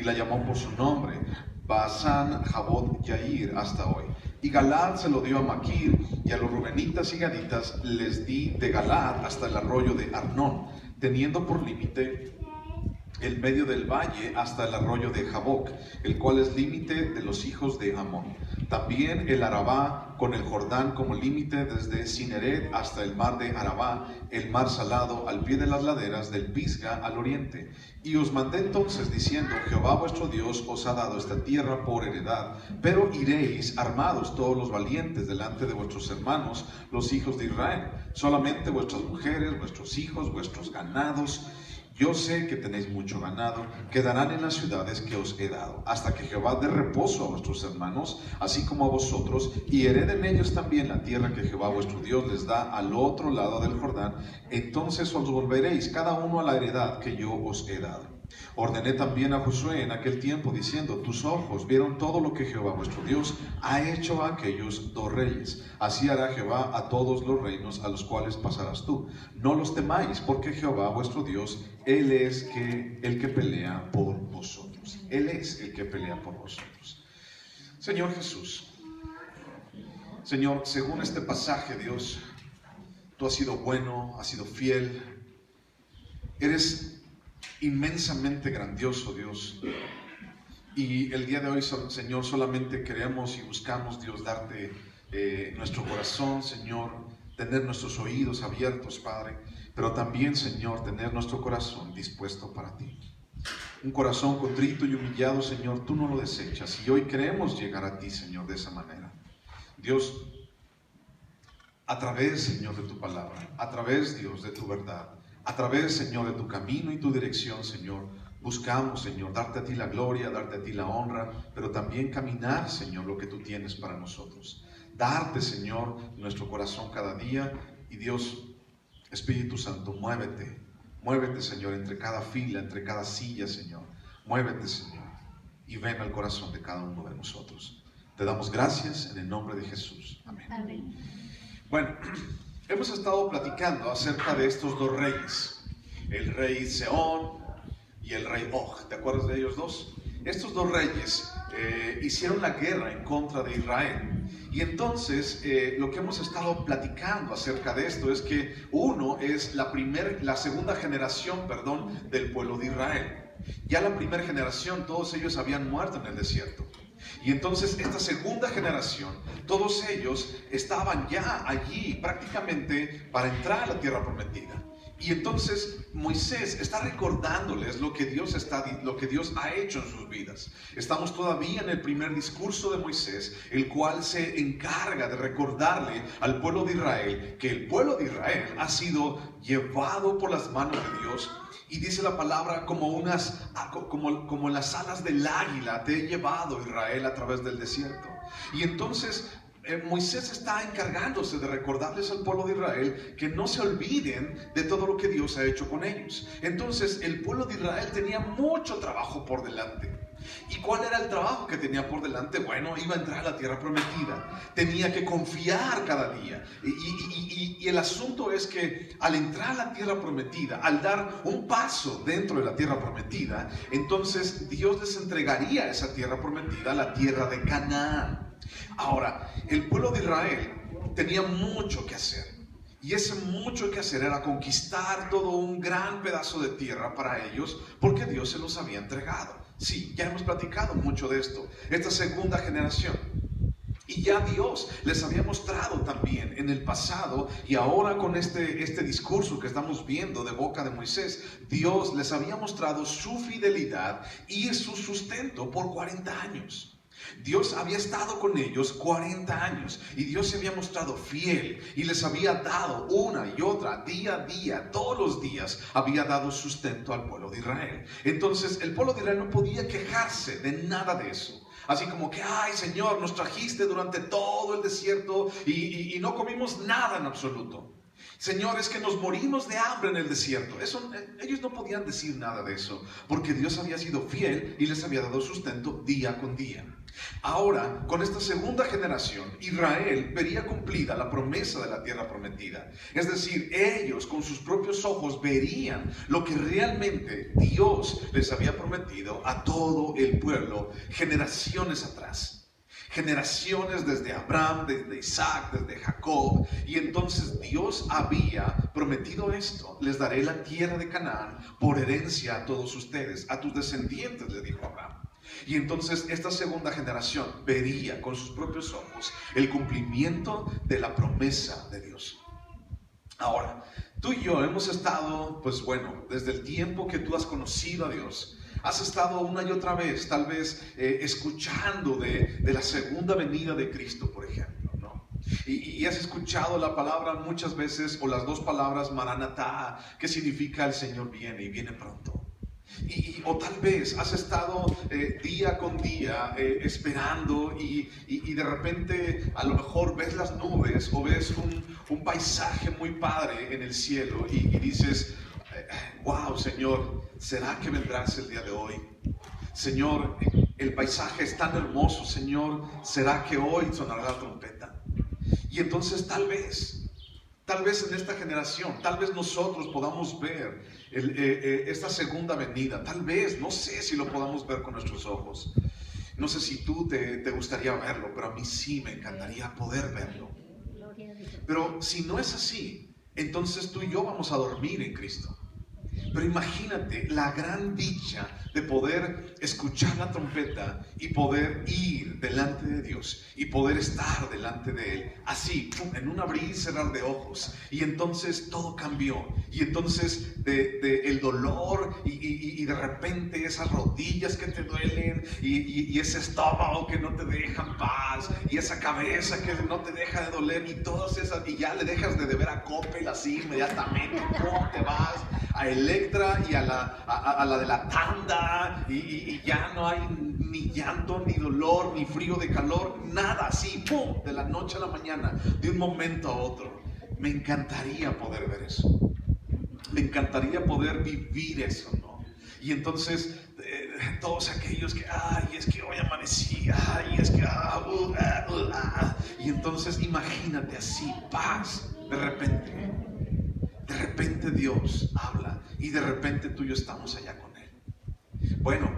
y la llamó por su nombre, Basán Jabot Yair, hasta hoy. Y Galaad se lo dio a Maquir, y a los rubenitas y gaditas les di de Galaad hasta el arroyo de Arnón, teniendo por límite el medio del valle hasta el arroyo de Jaboc, el cual es límite de los hijos de Amón. También el Arabá con el Jordán como límite desde Cineret hasta el mar de Arabá, el mar salado al pie de las laderas del Pisga al oriente. Y os mandé entonces diciendo, Jehová vuestro Dios os ha dado esta tierra por heredad, pero iréis armados todos los valientes delante de vuestros hermanos, los hijos de Israel, solamente vuestras mujeres, vuestros hijos, vuestros ganados. Yo sé que tenéis mucho ganado, quedarán en las ciudades que os he dado, hasta que Jehová dé reposo a vuestros hermanos, así como a vosotros, y hereden ellos también la tierra que Jehová vuestro Dios les da al otro lado del Jordán. Entonces os volveréis cada uno a la heredad que yo os he dado. Ordené también a Josué en aquel tiempo, diciendo, tus ojos vieron todo lo que Jehová vuestro Dios ha hecho a aquellos dos reyes. Así hará Jehová a todos los reinos a los cuales pasarás tú. No los temáis, porque Jehová vuestro Dios, Él es el que pelea por vosotros. Él es el que pelea por vosotros. Señor Jesús, Señor, según este pasaje, Dios, tú has sido bueno, has sido fiel, eres inmensamente grandioso, Dios. Y el día de hoy, Señor, solamente queremos y buscamos, Dios, darte nuestro corazón, Señor, tener nuestros oídos abiertos, Padre, pero también, Señor, tener nuestro corazón dispuesto para ti. Un corazón contrito y humillado, Señor, tú no lo desechas, y hoy queremos llegar a ti, Señor, de esa manera. Dios, a través, Señor, de tu palabra, a través, Dios, de tu verdad, a través, Señor, de tu camino y tu dirección, Señor, buscamos, Señor, darte a ti la gloria, darte a ti la honra, pero también caminar, Señor, lo que tú tienes para nosotros. Darte, Señor, nuestro corazón cada día. Y Dios, Espíritu Santo, muévete, muévete, Señor, entre cada fila, entre cada silla, Señor. Muévete, Señor, y ven al corazón de cada uno de nosotros. Te damos gracias en el nombre de Jesús. Amén. Amén. Bueno, hemos estado platicando acerca de estos dos reyes, el rey Sehón y el rey Og. ¿Te acuerdas de ellos dos? Estos dos reyes hicieron la guerra en contra de Israel. Y entonces lo que hemos estado platicando acerca de esto es que uno es la segunda generación, del pueblo de Israel. Ya la primera generación, todos ellos habían muerto en el desierto. Y entonces esta segunda generación, todos ellos estaban ya allí prácticamente para entrar a la tierra prometida. Y entonces Moisés está recordándoles lo que Dios ha hecho en sus vidas. Estamos todavía en el primer discurso de Moisés, el cual se encarga de recordarle al pueblo de Israel que el pueblo de Israel ha sido llevado por las manos de Dios. Y dice la palabra, como las alas del águila te he llevado, Israel, a través del desierto. Y entonces Moisés está encargándose de recordarles al pueblo de Israel que no se olviden de todo lo que Dios ha hecho con ellos. Entonces el pueblo de Israel tenía mucho trabajo por delante. ¿Y cuál era el trabajo que tenía por delante? Bueno, iba a entrar a la tierra prometida. Tenía que confiar cada día. Y el asunto es que al entrar a la tierra prometida, al dar un paso dentro de la tierra prometida, entonces Dios les entregaría esa tierra prometida, la tierra de Canaán. Ahora, el pueblo de Israel tenía mucho que hacer. Y ese mucho que hacer era conquistar todo un gran pedazo de tierra para ellos, porque Dios se los había entregado. Sí, ya hemos platicado mucho de esto, esta segunda generación. Y ya Dios les había mostrado también en el pasado, y ahora con este discurso que estamos viendo de boca de Moisés, Dios les había mostrado su fidelidad y su sustento por 40 años. Dios había estado con ellos 40 años y Dios se había mostrado fiel y les había dado una y otra, día a día, todos los días, había dado sustento al pueblo de Israel. Entonces el pueblo de Israel no podía quejarse de nada de eso. Así como que, ay Señor, nos trajiste durante todo el desierto y no comimos nada en absoluto. Señor, es que nos morimos de hambre en el desierto. Ellos no podían decir nada de eso, porque Dios había sido fiel y les había dado sustento día con día. Ahora, con esta segunda generación, Israel vería cumplida la promesa de la tierra prometida. Es decir, ellos con sus propios ojos verían lo que realmente Dios les había prometido a todo el pueblo generaciones atrás. Generaciones desde Abraham, desde Isaac, desde Jacob. Y entonces Dios había prometido esto: les daré la tierra de Canaán por herencia a todos ustedes, a tus descendientes, le dijo Abraham. Y entonces esta segunda generación vería con sus propios ojos el cumplimiento de la promesa de Dios. Ahora, tú y yo hemos estado, pues bueno, desde el tiempo que tú has conocido a Dios, has estado una y otra vez, tal vez escuchando de la segunda venida de Cristo, por ejemplo, ¿no? Y has escuchado la palabra muchas veces, o las dos palabras Maranatá, que significa el Señor viene y viene pronto. O tal vez has estado día con día esperando y de repente a lo mejor ves las nubes o ves un paisaje muy padre en el cielo y dices: wow, Señor, ¿será que vendrás el día de hoy? Señor, el paisaje es tan hermoso, Señor, ¿será que hoy sonará la trompeta? Y entonces tal vez en esta generación, tal vez nosotros podamos ver esta segunda venida. Tal vez, no sé si lo podamos ver con nuestros ojos. No sé si tú te gustaría verlo, pero a mí sí me encantaría poder verlo. Pero si no es así, entonces tú y yo vamos a dormir en Cristo. Pero imagínate la gran dicha de poder escuchar la trompeta y poder ir delante de Dios y poder estar delante de Él, así, en un abrir y cerrar de ojos. Y entonces todo cambió. Y entonces el dolor y de repente esas rodillas que te duelen y ese estómago que no te deja en paz y esa cabeza que no te deja de doler y todas esas, y ya le dejas de deber a Coppel así inmediatamente, ¡pum!, te vas a Electra y a la de la tanda y ya no hay ni llanto, ni dolor, ni frío de calor, nada, así, ¡pum!, de la noche a la mañana, de un momento a otro. Me encantaría poder ver eso. Me encantaría poder vivir eso, ¿no? Y entonces, todos aquellos que, ay, es que hoy amanecí, ay, es que, y entonces imagínate así, paz, de repente Dios habla y de repente tú y yo estamos allá con Él. Bueno,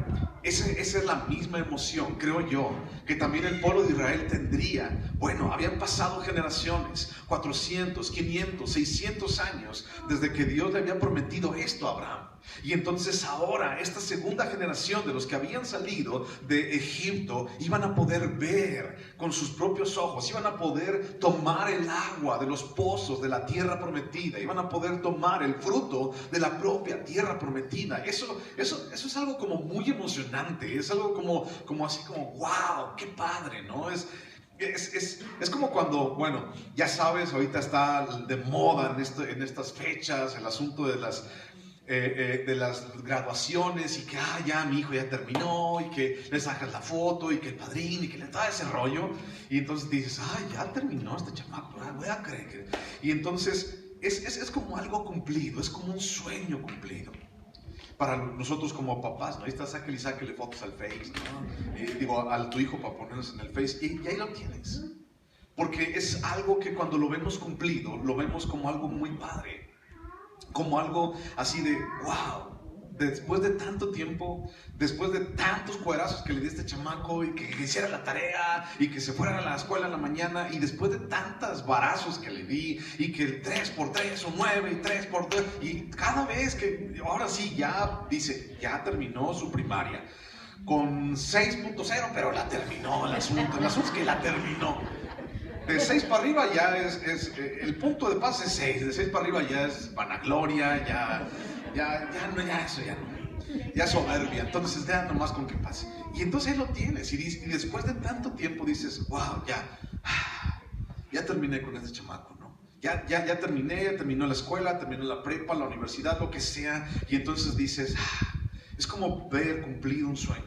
esa es la misma emoción, creo yo, que también el pueblo de Israel tendría. Bueno, habían pasado generaciones, 400, 500, 600 años desde que Dios le había prometido esto a Abraham. Y entonces ahora esta segunda generación de los que habían salido de Egipto iban a poder ver con sus propios ojos, iban a poder tomar el agua de los pozos de la tierra prometida, iban a poder tomar el fruto de la propia tierra prometida. Eso es algo como muy emocionante, es algo como así como wow, qué padre, ¿no? Es como cuando, bueno, ya sabes, ahorita está de moda en estas fechas el asunto de las graduaciones y que ya mi hijo ya terminó y que le sacas la foto y que el padrino y que le da ese rollo y entonces dices, ya terminó este chamaco, voy a creer que... Y entonces es como algo cumplido, es como un sueño cumplido para nosotros como papás, ¿no? Ahí está, sáquele fotos al Face, ¿no? Digo, a tu hijo para ponerlos en el Face y ahí lo tienes, porque es algo que cuando lo vemos cumplido, lo vemos como algo muy padre, como algo así de wow, después de tanto tiempo, después de tantos cuerazos que le di a este chamaco y que hiciera la tarea y que se fuera a la escuela en la mañana y después de tantos varazos que le di y que el 3x3 son 9 y 3x2 y cada vez que ahora sí ya dice, ya terminó su primaria con 6.0, pero la terminó el asunto es que la terminó. De 6 para arriba ya es el punto de paz es 6, de 6 para arriba ya es vanagloria, ya es soberbia, entonces ya nomás con que pase. Y entonces ahí lo tienes y después de tanto tiempo dices, wow, ya terminé con este chamaco, ¿no? Ya terminó la escuela, terminó la prepa, la universidad, lo que sea, y entonces dices, es como ver cumplido un sueño.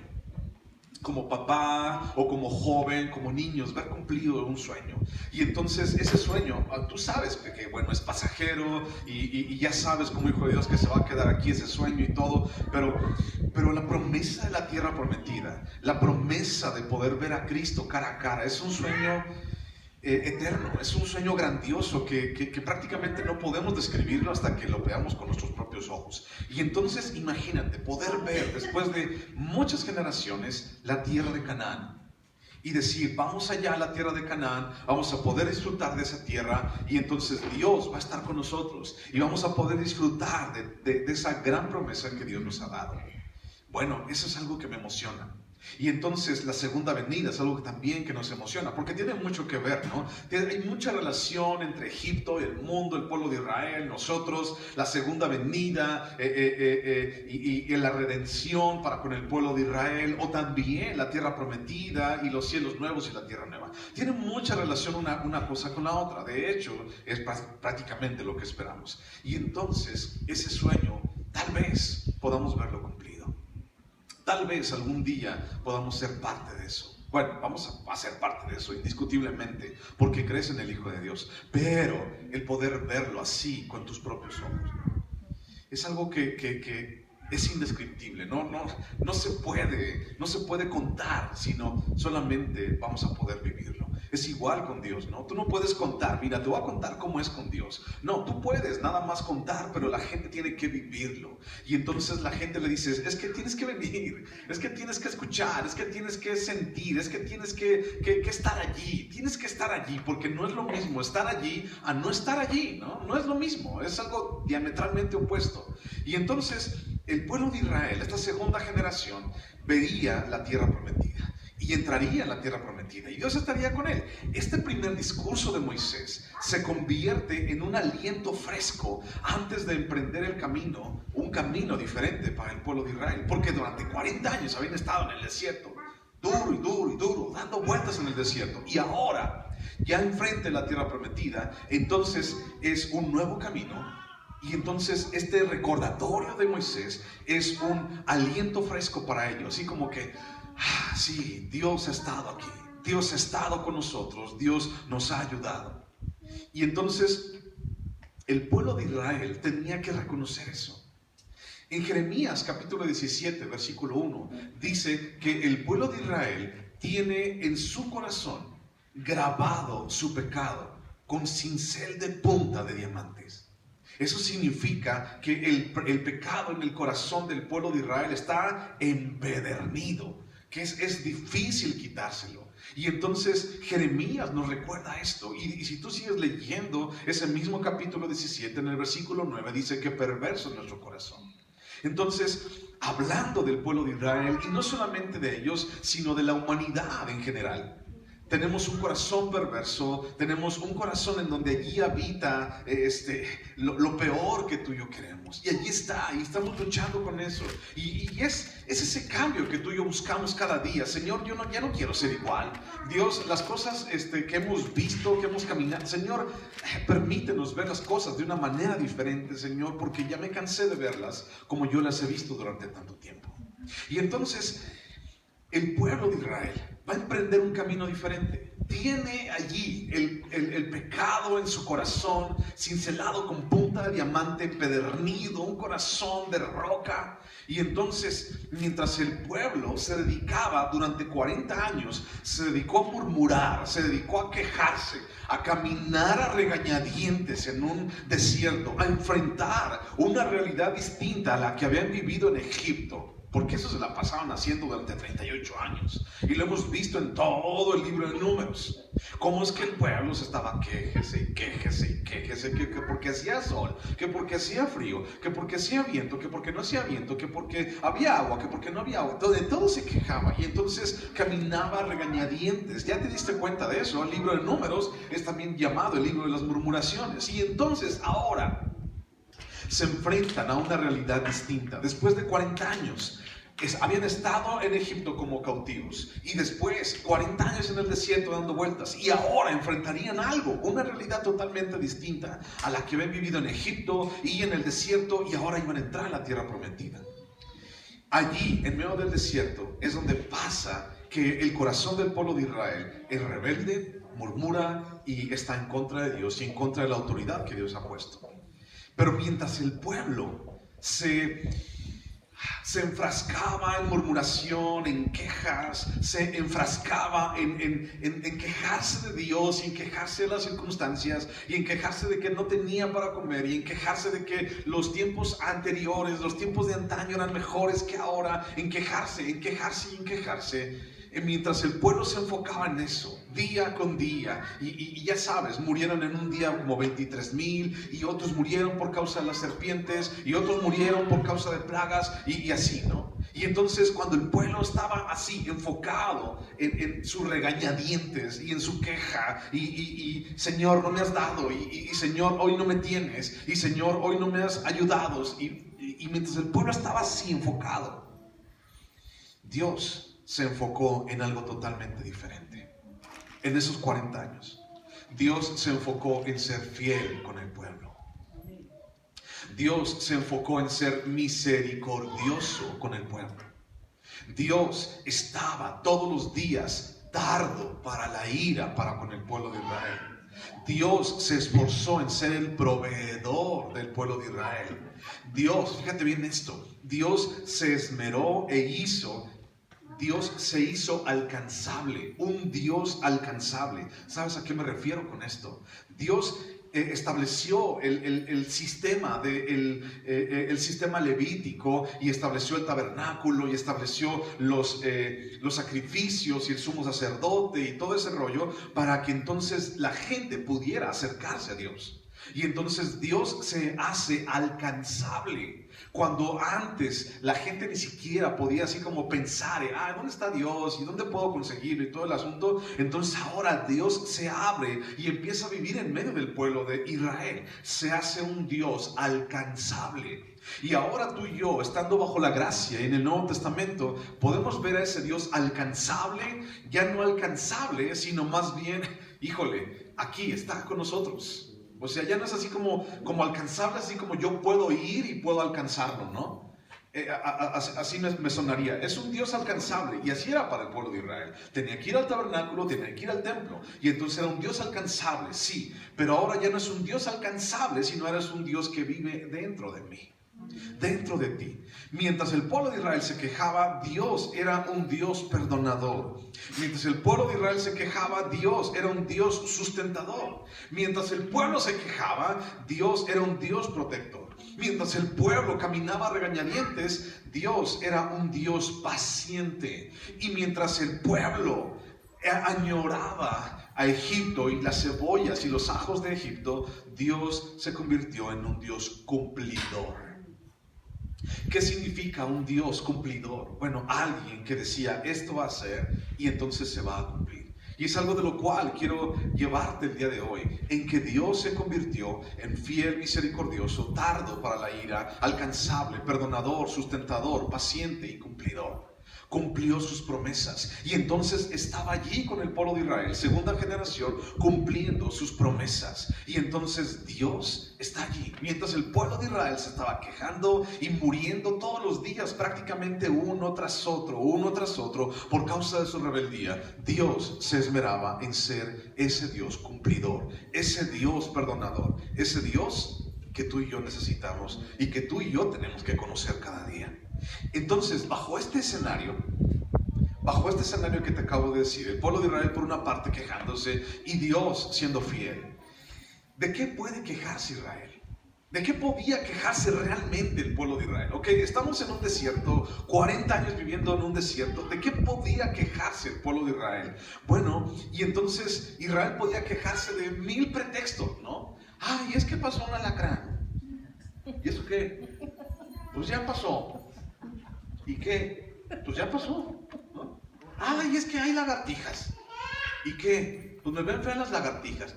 como papá o como joven, como niños, ver cumplido un sueño. Y entonces ese sueño, tú sabes que bueno, es pasajero y ya sabes como hijo de Dios que se va a quedar aquí ese sueño y todo, pero la promesa de la tierra prometida, la promesa de poder ver a Cristo cara a cara, es un sueño eterno, es un sueño grandioso que prácticamente no podemos describirlo hasta que lo veamos con nuestros propios ojos. Y entonces imagínate poder ver después de muchas generaciones la tierra de Canaán y decir, vamos allá a la tierra de Canaán, vamos a poder disfrutar de esa tierra y entonces Dios va a estar con nosotros y vamos a poder disfrutar de esa gran promesa que Dios nos ha dado. Bueno, eso es algo que me emociona. Y entonces la segunda venida es algo también que nos emociona, porque tiene mucho que ver, ¿no? Hay mucha relación entre Egipto, el mundo, el pueblo de Israel, nosotros, la segunda venida y la redención para con el pueblo de Israel, o también la tierra prometida y los cielos nuevos y la tierra nueva. Tiene mucha relación una cosa con la otra. De hecho, es prácticamente lo que esperamos. Y entonces ese sueño tal vez podamos verlo cumplido. Tal vez algún día podamos ser parte de eso. Bueno, vamos a ser parte de eso, indiscutiblemente, porque crees en el Hijo de Dios. Pero el poder verlo así, con tus propios ojos, es algo que es indescriptible. No se puede contar, sino solamente vamos a poder vivirlo. Es igual con Dios, ¿no? Tú no puedes contar, mira, te voy a contar cómo es con Dios. No, tú puedes nada más contar, pero la gente tiene que vivirlo. Y entonces la gente le dice, es que tienes que venir, es que tienes que escuchar, es que tienes que sentir, es que tienes que estar allí. Tienes que estar allí, porque no es lo mismo estar allí a no estar allí, ¿no? No es lo mismo, es algo diametralmente opuesto. Y entonces el pueblo de Israel, esta segunda generación, vería la tierra prometida y entraría en la tierra prometida y Dios estaría con él. Este primer discurso de Moisés se convierte en un aliento fresco antes de emprender el camino, un camino diferente para el pueblo de Israel, porque durante 40 años habían estado en el desierto, duro y duro y duro, dando vueltas en el desierto, y ahora ya enfrente de la tierra prometida, entonces es un nuevo camino. Y entonces este recordatorio de Moisés es un aliento fresco para ellos, así como que, sí, Dios ha estado aquí, Dios ha estado con nosotros, Dios nos ha ayudado. Y entonces el pueblo de Israel tenía que reconocer eso. En Jeremías capítulo 17, versículo 1, dice que el pueblo de Israel tiene en su corazón grabado su pecado con cincel de punta de diamantes. Eso significa que el pecado en el corazón del pueblo de Israel está empedernido, que es difícil quitárselo. Y entonces Jeremías nos recuerda esto. Y si tú sigues leyendo ese mismo capítulo 17, en el versículo 9, dice que perverso es nuestro corazón. Entonces, hablando del pueblo de Israel, y no solamente de ellos, sino de la humanidad en general, tenemos un corazón perverso, tenemos un corazón en donde allí habita lo peor que tú y yo queremos. Y allí está, y estamos luchando con eso. Y es ese cambio que tú y yo buscamos cada día. Señor, ya no quiero ser igual. Dios, las cosas que hemos visto, que hemos caminado, Señor, permítenos ver las cosas de una manera diferente, Señor, porque ya me cansé de verlas como yo las he visto durante tanto tiempo. Y entonces, el pueblo de Israel va a emprender un camino diferente. Tiene allí el pecado en su corazón, cincelado con punta de diamante, empedernido, un corazón de roca. Y entonces, mientras el pueblo se dedicaba durante 40 años, se dedicó a murmurar, se dedicó a quejarse, a caminar a regañadientes en un desierto, a enfrentar una realidad distinta a la que habían vivido en Egipto. Porque eso se la pasaban haciendo durante 38 años. Y lo hemos visto en todo el libro de Números. Cómo es que el pueblo se estaba quéjese, que porque hacía sol, que porque hacía frío, que porque hacía viento, que porque no hacía viento, que porque había agua, que porque no había agua. De todo se quejaba y entonces caminaba a regañadientes. ¿Ya te diste cuenta de eso? El libro de Números es también llamado el libro de las murmuraciones. Y entonces ahora se enfrentan a una realidad distinta. Después de 40 años, habían estado en Egipto como cautivos y después 40 años en el desierto dando vueltas y ahora enfrentarían algo, una realidad totalmente distinta a la que habían vivido en Egipto y en el desierto y ahora iban a entrar a la tierra prometida. Allí, en medio del desierto, es donde pasa que el corazón del pueblo de Israel es rebelde, murmura y está en contra de Dios y en contra de la autoridad que Dios ha puesto. Pero mientras el pueblo se enfrascaba en murmuración, en quejas, se enfrascaba en quejarse de Dios, y en quejarse de las circunstancias, y en quejarse de que no tenía para comer, y en quejarse de que los tiempos anteriores, los tiempos de antaño eran mejores que ahora, en quejarse y en quejarse. Mientras el pueblo se enfocaba en eso, día con día, y ya sabes, murieron en un día como 23,000, y otros murieron por causa de las serpientes, y otros murieron por causa de plagas, y así, ¿no? Y entonces cuando el pueblo estaba así, enfocado en sus regañadientes, y en su queja, y Señor, no me has dado, y Señor, hoy no me tienes, y Señor, hoy no me has ayudado, y mientras el pueblo estaba así enfocado, Dios se enfocó en algo totalmente diferente. En esos 40 años, Dios se enfocó en ser fiel con el pueblo. Dios se enfocó en ser misericordioso con el pueblo. Dios estaba todos los días tardo para la ira para con el pueblo de Israel. Dios se esforzó en ser el proveedor del pueblo de Israel. Dios, fíjate bien esto, Dios se esmeró Dios se hizo alcanzable, un Dios alcanzable. ¿Sabes a qué me refiero con esto? Dios estableció el sistema el sistema levítico, y estableció el tabernáculo, y estableció los sacrificios y el sumo sacerdote y todo ese rollo, para que entonces la gente pudiera acercarse a Dios. Y entonces Dios se hace alcanzable. Cuando antes la gente ni siquiera podía así como pensar, ¿dónde está Dios? ¿Y dónde puedo conseguirlo? Y todo el asunto. Entonces ahora Dios se abre y empieza a vivir en medio del pueblo de Israel. Se hace un Dios alcanzable. Y ahora tú y yo, estando bajo la gracia en el Nuevo Testamento, podemos ver a ese Dios alcanzable, ya no alcanzable, sino más bien, híjole, aquí está con nosotros. O sea, ya no es así como alcanzable, así como yo puedo ir y puedo alcanzarlo, ¿no? Así me sonaría. Es un Dios alcanzable, y así era para el pueblo de Israel. Tenía que ir al tabernáculo, tenía que ir al templo, y entonces era un Dios alcanzable, sí. Pero ahora ya no es un Dios alcanzable, sino eres un Dios que vive dentro de mí, dentro de ti. Mientras el pueblo de Israel se quejaba, Dios era un Dios perdonador. Mientras el pueblo de Israel se quejaba, Dios era un Dios sustentador. Mientras el pueblo se quejaba, Dios era un Dios protector. Mientras el pueblo caminaba a regañadientes, Dios era un Dios paciente. Y mientras el pueblo añoraba a Egipto y las cebollas y los ajos de Egipto, Dios se convirtió en un Dios cumplidor. ¿Qué significa un Dios cumplidor? Bueno, alguien que decía, esto va a ser, y entonces se va a cumplir. Y es algo de lo cual quiero llevarte el día de hoy, en que Dios se convirtió en fiel, misericordioso, tardo para la ira, alcanzable, perdonador, sustentador, paciente y cumplidor. Cumplió sus promesas, y entonces estaba allí con el pueblo de Israel, segunda generación, cumpliendo sus promesas. Y entonces Dios está allí, mientras el pueblo de Israel se estaba quejando y muriendo todos los días, prácticamente uno tras otro, por causa de su rebeldía. Dios se esmeraba en ser ese Dios cumplidor, ese Dios perdonador, ese Dios que tú y yo necesitamos y que tú y yo tenemos que conocer cada día. Entonces, bajo este escenario que te acabo de decir, el pueblo de Israel por una parte quejándose y Dios siendo fiel, ¿de qué puede quejarse Israel? ¿De qué podía quejarse realmente el pueblo de Israel? Ok, estamos en un desierto, 40 años viviendo en un desierto. ¿De qué podía quejarse el pueblo de Israel? Bueno, y entonces Israel podía quejarse de 1000 pretextos, ¿no? Ay, es que pasó un alacrán. ¿Y eso qué? Pues ya pasó. ¿Y qué? Pues ya pasó, ¿no? Ay, es que hay lagartijas. ¿Y qué? Pues me ven feas las lagartijas.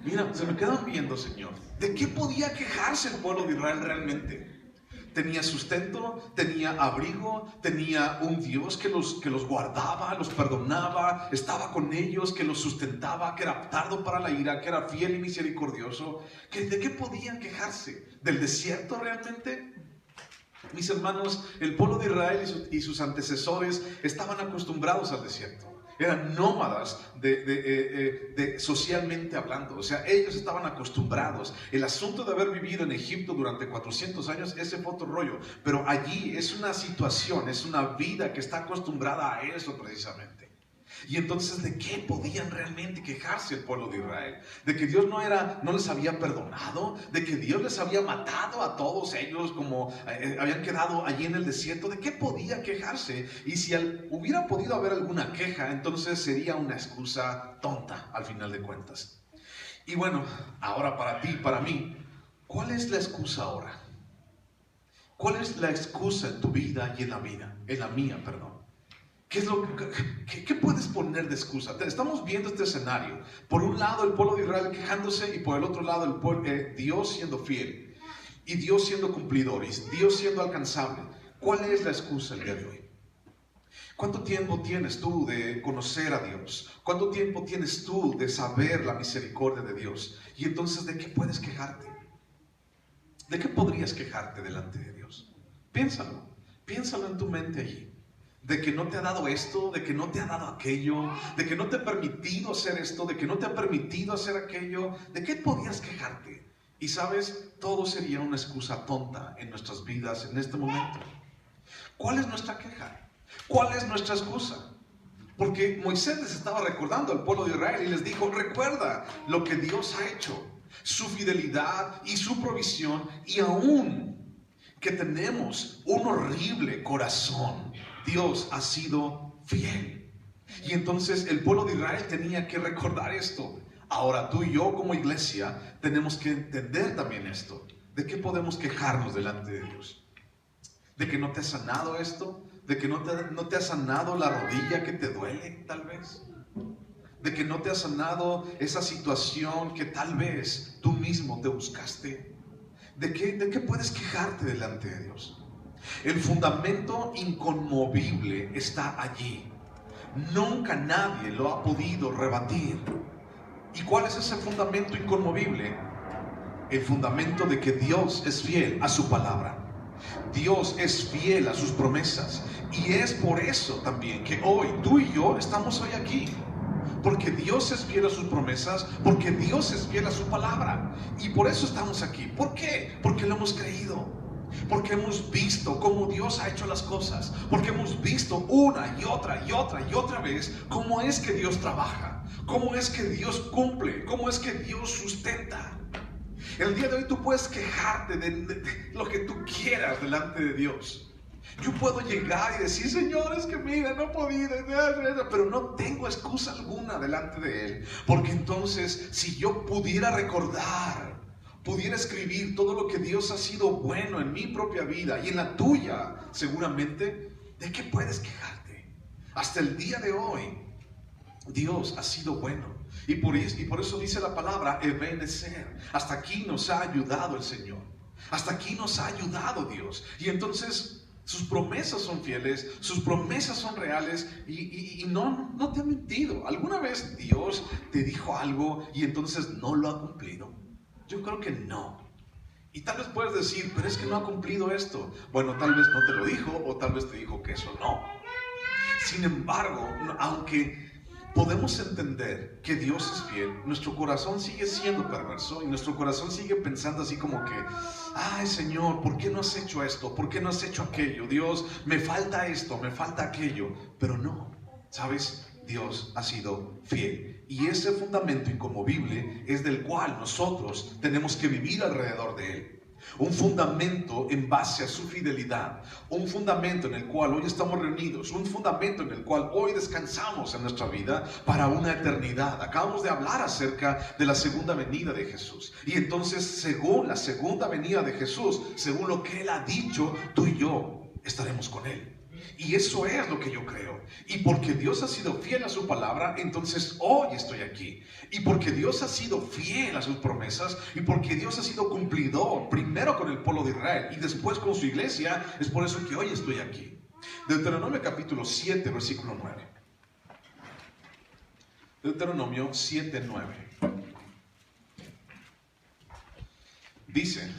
Mira, se me quedan viendo, Señor. ¿De qué podía quejarse el pueblo de Israel realmente? Tenía sustento, tenía abrigo, tenía un Dios que los guardaba, los perdonaba, estaba con ellos, que los sustentaba, que era tardo para la ira, que era fiel y misericordioso. ¿De qué podían quejarse? ¿Del desierto realmente? Mis hermanos, el pueblo de Israel y sus antecesores estaban acostumbrados al desierto. Eran nómadas socialmente hablando. O sea, ellos estaban acostumbrados. El asunto de haber vivido en Egipto durante 400 años, ese fue otro rollo. Pero allí es una situación, es una vida que está acostumbrada a eso precisamente. Y entonces, ¿de qué podían realmente quejarse el pueblo de Israel? ¿De que Dios no les había perdonado? ¿De que Dios les había matado a todos ellos como habían quedado allí en el desierto? ¿De qué podía quejarse? Y si hubiera podido haber alguna queja, entonces sería una excusa tonta al final de cuentas. Y bueno, ahora para ti, para mí, ¿cuál es la excusa ahora? ¿Cuál es la excusa en tu vida y en la mía, perdón? ¿Qué puedes poner de excusa? Estamos viendo este escenario. Por un lado el pueblo de Israel quejándose y por el otro lado Dios siendo fiel y Dios siendo cumplidor y Dios siendo alcanzable. ¿Cuál es la excusa el día de hoy? ¿Cuánto tiempo tienes tú de conocer a Dios? ¿Cuánto tiempo tienes tú de saber la misericordia de Dios? Y entonces, ¿de qué puedes quejarte? ¿De qué podrías quejarte delante de Dios? Piénsalo en tu mente allí. De que no te ha dado esto, de que no te ha dado aquello, de que no te ha permitido hacer esto, de que no te ha permitido hacer aquello. ¿De qué podías quejarte? Y sabes, todo sería una excusa tonta en nuestras vidas en este momento. ¿Cuál es nuestra queja? ¿Cuál es nuestra excusa? Porque Moisés les estaba recordando al pueblo de Israel y les dijo, recuerda lo que Dios ha hecho, su fidelidad y su provisión, y aún que tenemos un horrible corazón, Dios ha sido fiel. Y entonces el pueblo de Israel tenía que recordar esto. Ahora tú y yo como iglesia tenemos que entender también esto. ¿De qué podemos quejarnos delante de Dios? ¿De que no te ha sanado esto? ¿De que no te ha sanado la rodilla que te duele tal vez? ¿De que no te ha sanado esa situación que tal vez tú mismo te buscaste? ¿De qué puedes quejarte delante de Dios? El fundamento inconmovible está allí. Nunca nadie lo ha podido rebatir. ¿Y cuál es ese fundamento inconmovible? El fundamento de que Dios es fiel a su palabra. Dios es fiel a sus promesas. Y es por eso también que hoy tú y yo estamos hoy aquí. Porque Dios es fiel a sus promesas, porque Dios es fiel a su palabra. Y por eso estamos aquí. ¿Por qué? Porque lo hemos creído. Porque hemos visto cómo Dios ha hecho las cosas. Porque hemos visto una y otra y otra y otra vez cómo es que Dios trabaja. Cómo es que Dios cumple. Cómo es que Dios sustenta. El día de hoy tú puedes quejarte de lo que tú quieras delante de Dios. Yo puedo llegar y decir, Señor, es que mira, no he podido, pero no tengo excusa alguna delante de Él. Porque entonces, si yo pudiera recordar, pudiera escribir todo lo que Dios ha sido bueno en mi propia vida y en la tuya, seguramente, ¿de qué puedes quejarte? Hasta el día de hoy, Dios ha sido bueno. Y por eso dice la palabra, Ebenezer. Hasta aquí nos ha ayudado el Señor. Hasta aquí nos ha ayudado Dios. Y entonces sus promesas son fieles, sus promesas son reales y no te ha mentido. ¿Alguna vez Dios te dijo algo y entonces no lo ha cumplido? Yo creo que no. Y tal vez puedes decir, pero es que no ha cumplido esto. Bueno, tal vez no te lo dijo o tal vez te dijo que eso no. Sin embargo, aunque podemos entender que Dios es fiel, nuestro corazón sigue siendo perverso y nuestro corazón sigue pensando así como que, ay Señor, ¿por qué no has hecho esto? ¿Por qué no has hecho aquello? Dios, me falta esto, me falta aquello. Pero no, ¿sabes? Dios ha sido fiel. Y ese fundamento inconmovible es del cual nosotros tenemos que vivir alrededor de Él. Un fundamento en base a su fidelidad, un fundamento en el cual hoy estamos reunidos, un fundamento en el cual hoy descansamos en nuestra vida para una eternidad. Acabamos de hablar acerca de la segunda venida de Jesús. Y entonces, según la segunda venida de Jesús, según lo que Él ha dicho, tú y yo estaremos con Él. Y eso es lo que yo creo. Y porque Dios ha sido fiel a su palabra, entonces hoy estoy aquí. Y porque Dios ha sido fiel a sus promesas, y porque Dios ha sido cumplidor, primero con el pueblo de Israel y después con su iglesia, es por eso que hoy estoy aquí. Deuteronomio capítulo 7, versículo 9. Deuteronomio 7, 9. Dice: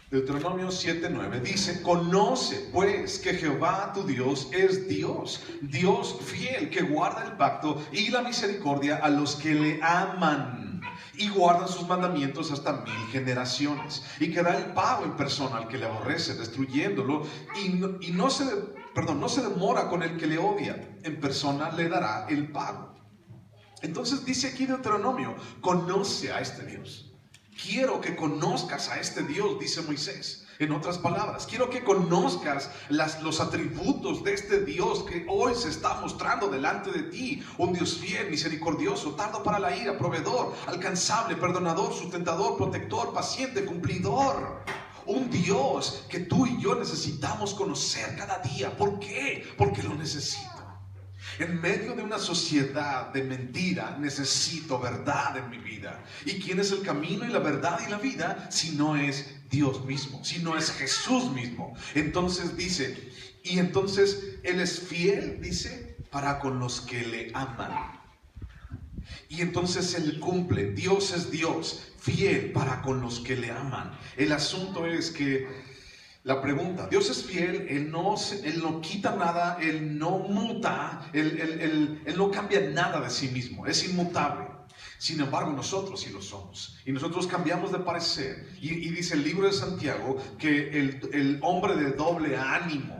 Deuteronomio 7:9 dice: conoce pues que Jehová tu Dios es Dios, Dios fiel, que guarda el pacto y la misericordia a los que le aman y guardan sus mandamientos hasta 1000 generaciones, y que da el pago en persona al que le aborrece, destruyéndolo, y no se demora con el que le odia, en persona le dará el pago. Entonces dice aquí Deuteronomio: conoce a este Dios. Quiero que conozcas a este Dios, dice Moisés. En otras palabras, quiero que conozcas los atributos de este Dios que hoy se está mostrando delante de ti. Un Dios fiel, misericordioso, tardo para la ira, proveedor, alcanzable, perdonador, sustentador, protector, paciente, cumplidor. Un Dios que tú y yo necesitamos conocer cada día. ¿Por qué? Porque lo necesito. En medio de una sociedad de mentira, necesito verdad en mi vida. ¿Y quién es el camino y la verdad y la vida? Si no es Dios mismo, si no es Jesús mismo. Entonces dice, y entonces Él es fiel, dice, para con los que le aman. Y entonces Él cumple. Dios es Dios, fiel para con los que le aman. El asunto es que la pregunta: Dios es fiel, Él no quita nada, Él no muta, Él no cambia nada de sí mismo, es inmutable. Sin embargo, nosotros sí lo somos, y nosotros cambiamos de parecer. Y dice el libro de Santiago que el hombre de doble ánimo.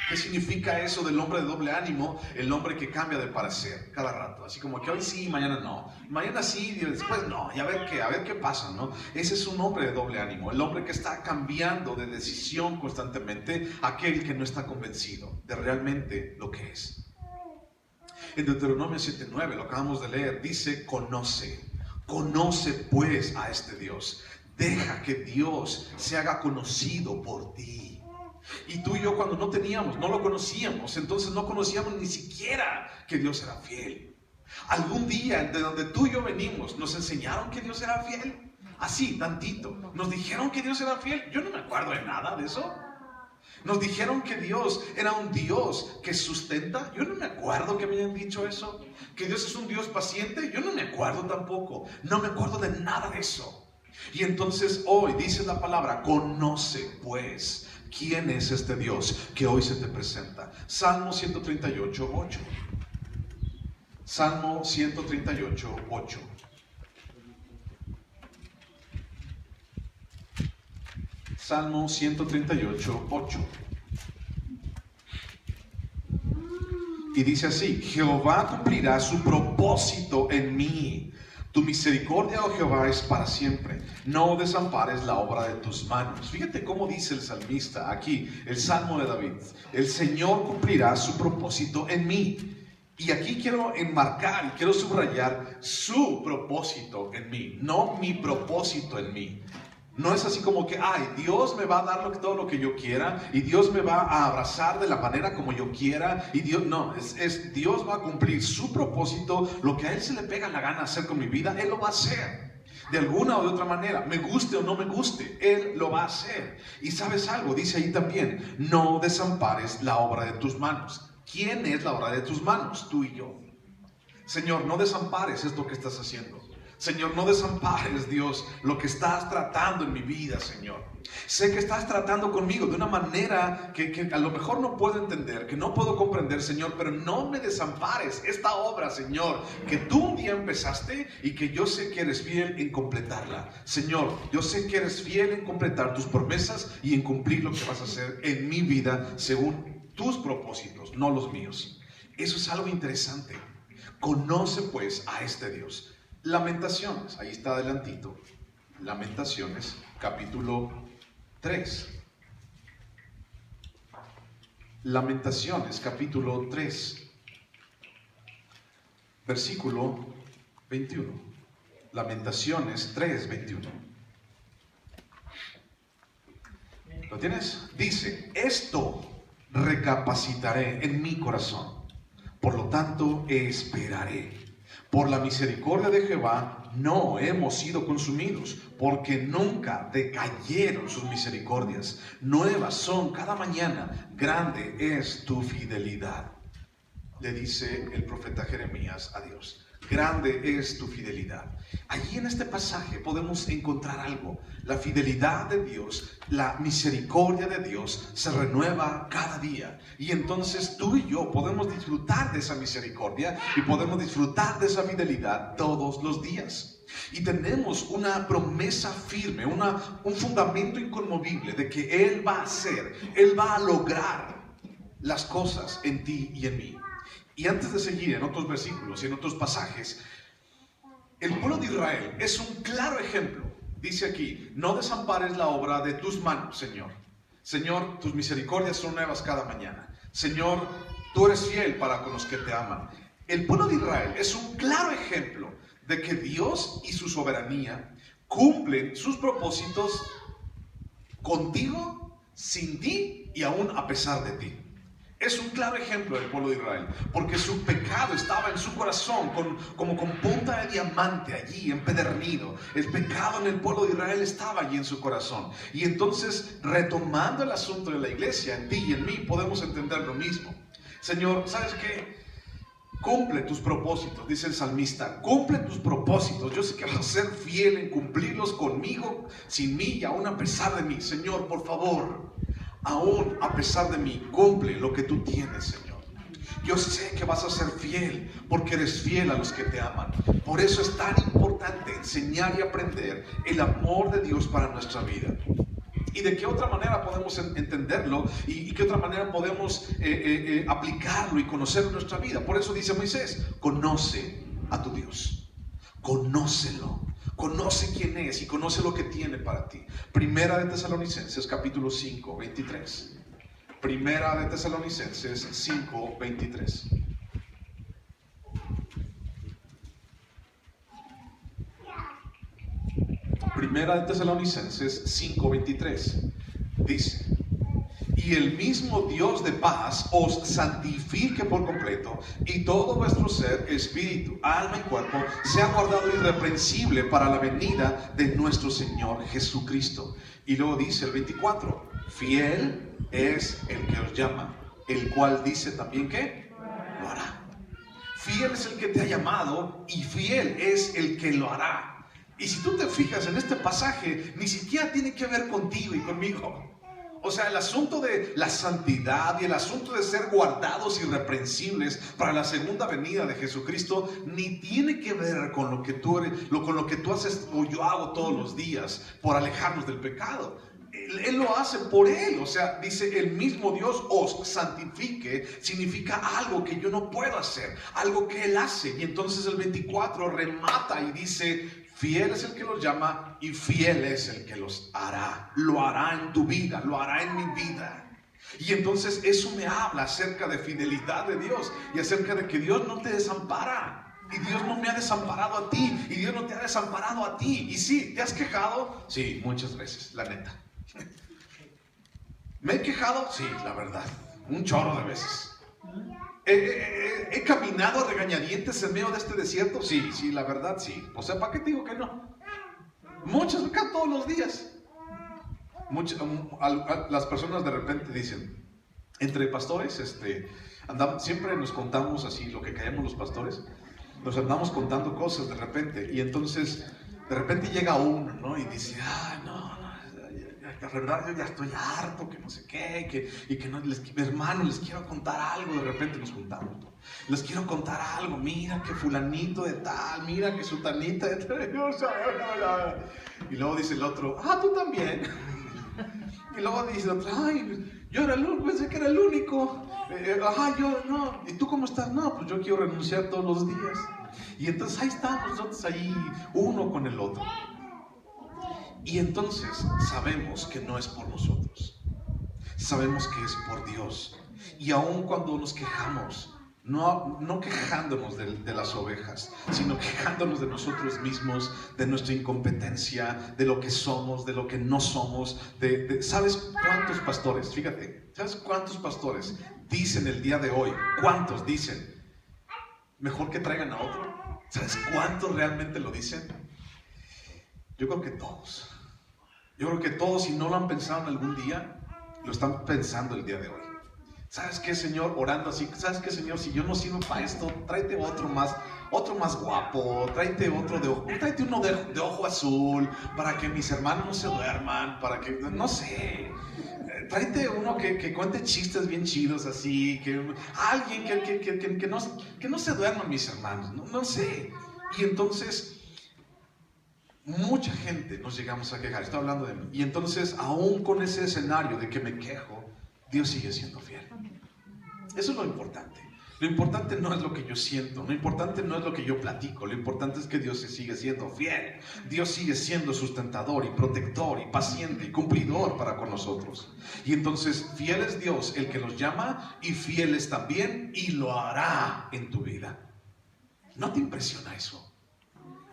¿Qué significa eso del hombre de doble ánimo? El hombre que cambia de parecer cada rato, así como que hoy sí, mañana no, mañana sí, y después no, y a ver qué pasa, ¿no? Ese es un hombre de doble ánimo, el hombre que está cambiando de decisión constantemente, aquel que no está convencido de realmente lo que es. En Deuteronomio 7:9, lo acabamos de leer, dice: conoce pues a este Dios, deja que Dios se haga conocido por ti. Y tú y yo, cuando no lo conocíamos, entonces no conocíamos ni siquiera que Dios era fiel. Algún día, de donde tú y yo venimos, nos enseñaron que Dios era fiel. Así, tantito. Nos dijeron que Dios era fiel. Yo no me acuerdo de nada de eso. Nos dijeron que Dios era un Dios que sustenta. Yo no me acuerdo que me hayan dicho eso. Que Dios es un Dios paciente. Yo no me acuerdo tampoco. No me acuerdo de nada de eso. Y entonces hoy dice la palabra: conoce pues quién es este Dios que hoy se te presenta. Salmo 138:8. Salmo 138:8. Salmo 138:8. Y dice así: Jehová cumplirá su propósito en mí. Tu misericordia, oh Jehová, es para siempre. No desampares la obra de tus manos. Fíjate cómo dice el salmista aquí, el Salmo de David: el Señor cumplirá su propósito en mí. Y aquí quiero enmarcar, quiero subrayar su propósito en mí, no mi propósito en mí. No es así como que, Dios me va a dar todo lo que yo quiera, y Dios me va a abrazar de la manera como yo quiera, y Dios, no, Dios va a cumplir su propósito. Lo que a Él se le pega la gana hacer con mi vida, Él lo va a hacer. De alguna o de otra manera, me guste o no me guste, Él lo va a hacer. Y ¿sabes algo? Dice ahí también: no desampares la obra de tus manos. ¿Quién es la obra de tus manos? Tú y yo. Señor, no desampares esto que estás haciendo. Señor, no desampares, Dios, lo que estás tratando en mi vida, Señor. Sé que estás tratando conmigo de una manera que a lo mejor no puedo entender, que no puedo comprender, Señor, pero no me desampares esta obra, Señor, que tú un día empezaste y que yo sé que eres fiel en completarla. Señor, yo sé que eres fiel en completar tus promesas y en cumplir lo que vas a hacer en mi vida según tus propósitos, no los míos. Eso es algo interesante. Conoce pues a este Dios. Lamentaciones, ahí está adelantito. Lamentaciones, capítulo 3. Lamentaciones, capítulo 3, versículo 21. Lamentaciones 3, 21. ¿Lo tienes? Dice: esto recapacitaré en mi corazón, por lo tanto esperaré. Por la misericordia de Jehová no hemos sido consumidos, porque nunca decayeron sus misericordias. Nuevas son cada mañana, grande es tu fidelidad. Le dice el profeta Jeremías a Dios. grande es tu fidelidad. Allí en este pasaje podemos encontrar algo. La fidelidad de Dios, la misericordia de Dios se renueva cada día. Y entonces tú y yo podemos disfrutar de esa misericordia y podemos disfrutar de esa fidelidad todos los días. Y tenemos una promesa firme, un fundamento inconmovible de que Él va a hacer, Él va a lograr las cosas en ti y en mí. Y antes de seguir en otros versículos y en otros pasajes, el pueblo de Israel es un claro ejemplo. Dice aquí: no desampares la obra de tus manos, Señor. Señor, tus misericordias son nuevas cada mañana. Señor, tú eres fiel para con los que te aman. El pueblo de Israel es un claro ejemplo de que Dios y su soberanía cumplen sus propósitos contigo, sin ti y aún a pesar de ti. Es un claro ejemplo del pueblo de Israel, porque su pecado estaba en su corazón, como con punta de diamante allí, empedernido. El pecado en el pueblo de Israel estaba allí en su corazón. Y entonces, retomando el asunto de la iglesia, en ti y en mí podemos entender lo mismo. Señor, ¿sabes qué? Cumple tus propósitos, dice el salmista, cumple tus propósitos. Yo sé que vas a ser fiel en cumplirlos conmigo, sin mí y aún a pesar de mí. Señor, por favor, aún a pesar de mí, cumple lo que tú tienes, Señor. Yo sé que vas a ser fiel, porque eres fiel a los que te aman. Por eso es tan importante enseñar y aprender el amor de Dios para nuestra vida. ¿Y de qué otra manera podemos entenderlo? ¿Y qué otra manera podemos aplicarlo y conocerlo en nuestra vida? Por eso dice Moisés: conoce a tu Dios, conócelo, conoce quién es y conoce lo que tiene para ti. Primera de Tesalonicenses capítulo 5, 23. Primera de Tesalonicenses 5, 23. Primera de Tesalonicenses 5:23 dice: y el mismo Dios de paz os santifique por completo, y todo vuestro ser, espíritu, alma y cuerpo sea guardado irreprensible para la venida de nuestro Señor Jesucristo. Y luego dice el 24: fiel es el que os llama, el cual dice también que lo hará. Fiel es el que te ha llamado y fiel es el que lo hará. Y si tú te fijas en este pasaje, ni siquiera tiene que ver contigo y conmigo. O sea, el asunto de la santidad y el asunto de ser guardados irreprensibles para la segunda venida de Jesucristo ni tiene que ver con lo que tú eres, con lo que tú haces o yo hago todos los días por alejarnos del pecado. Él lo hace por Él. O sea, dice: el mismo Dios os santifique, significa algo que yo no puedo hacer, algo que Él hace. Y entonces el 24 remata y dice: fiel es el que los llama y fiel es el que los hará. Lo hará en tu vida, lo hará en mi vida. Y entonces eso me habla acerca de fidelidad de Dios y acerca de que Dios no te desampara. Y Dios no me ha desamparado a ti, y Dios no te ha desamparado a ti. Y sí, ¿te has quejado? Sí, muchas veces, la neta. ¿Me he quejado? Sí, la verdad, un chorro de veces. ¿He caminado a regañadientes en medio de este desierto? Sí, la verdad sí. O sea, ¿para qué te digo que no? Muchas, acá todos los días. Las personas de repente dicen, entre pastores, siempre nos contamos así, lo que caemos los pastores, nos andamos contando cosas de repente, y entonces de repente llega uno, ¿no? Y dice: no, la verdad yo ya estoy harto, que no sé qué, y que no, hermano, les quiero contar algo. De repente nos juntamos, ¿no? Les quiero contar algo. Mira que fulanito de tal, mira que sutanita de tal. Y luego dice el otro: tú también. Y luego dice el otro: yo era el único, pensé que era el único. Yo no. ¿Y tú cómo estás? No, pues yo quiero renunciar todos los días. Y entonces ahí estamos nosotros, ahí uno con el otro. Y entonces sabemos que no es por nosotros, sabemos que es por Dios. Y aun cuando nos quejamos, no quejándonos de las ovejas, sino quejándonos de nosotros mismos, de nuestra incompetencia, de lo que somos, de lo que no somos, ¿sabes cuántos pastores? Fíjate, ¿sabes cuántos pastores dicen el día de hoy? ¿Cuántos dicen: mejor que traigan a otro? ¿Sabes cuántos realmente lo dicen? Yo creo que todos. Yo creo que todos, si no lo han pensado en algún día, lo están pensando el día de hoy. ¿Sabes qué, Señor? Orando así, ¿sabes qué, Señor? Si yo no sirvo para esto, tráete otro más guapo, tráete uno de ojo azul, para que mis hermanos no se duerman, para que, no sé, tráete uno que cuente chistes bien chidos así, alguien que no se duerman mis hermanos, no sé. Y entonces, mucha gente nos llegamos a quejar, estoy hablando de mí, y entonces, aún con ese escenario de que me quejo, Dios sigue siendo fiel. Eso es lo importante. Lo importante no es lo que yo siento, lo importante no es lo que yo platico, lo importante es que Dios se sigue siendo fiel. Dios sigue siendo sustentador y protector y paciente y cumplidor para con nosotros. Y entonces, fiel es Dios el que nos llama, y fiel es también y lo hará en tu vida. ¿No te impresiona eso?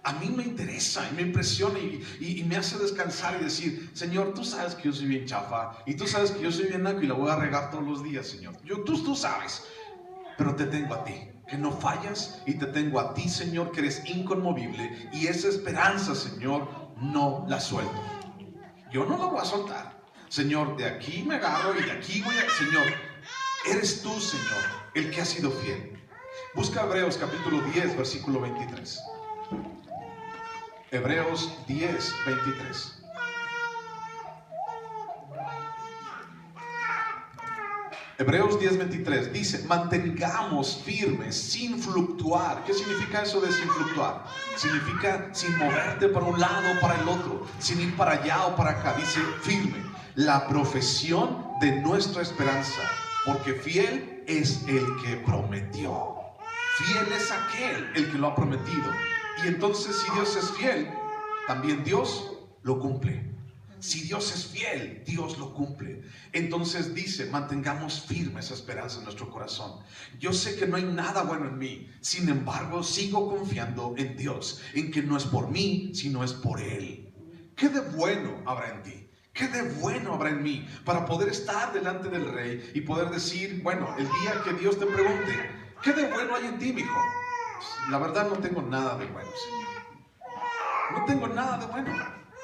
A mí me interesa y me impresiona y me hace descansar y decir, Señor, tú sabes que yo soy bien chafa y tú sabes que yo soy bien naco y la voy a regar todos los días, Señor. Tú sabes, pero te tengo a ti, que no fallas, y te tengo a ti, Señor, que eres inconmovible, y esa esperanza, Señor, no la suelto. Yo no la voy a soltar. Señor, de aquí me agarro y de aquí voy a... Señor, eres tú, Señor, el que ha sido fiel. Busca Hebreos capítulo 10, versículo 23. Hebreos 10, 23. Hebreos 10, 23 dice, mantengamos firmes sin fluctuar. ¿Qué significa eso de sin fluctuar? Significa sin moverte para un lado o para el otro, sin ir para allá o para acá. Dice firme, la profesión de nuestra esperanza, porque fiel es el que prometió. Fiel es aquel el que lo ha prometido. Y entonces, si Dios es fiel, también Dios lo cumple. Si Dios es fiel, Dios lo cumple. Entonces dice, mantengamos firme esa esperanza en nuestro corazón. Yo sé que no hay nada bueno en mí, sin embargo sigo confiando en Dios, en que no es por mí, sino es por Él. ¿Qué de bueno habrá en ti? ¿Qué de bueno habrá en mí para poder estar delante del Rey y poder decir, bueno, el día que Dios te pregunte, ¿qué de bueno hay en ti, mijo? La verdad no tengo nada de bueno, Señor. No tengo nada de bueno.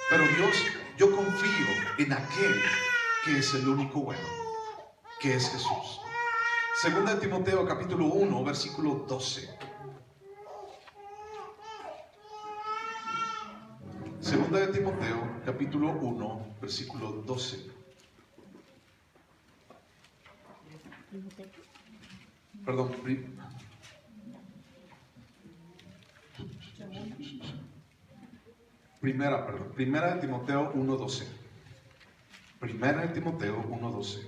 Pero Dios, yo confío en aquel que es el único bueno, que es Jesús. Segunda de Timoteo capítulo 1, versículo 12. Segunda de Timoteo capítulo 1, versículo 12. Perdón, Primera de Timoteo 1:12. Primera de Timoteo 1:12.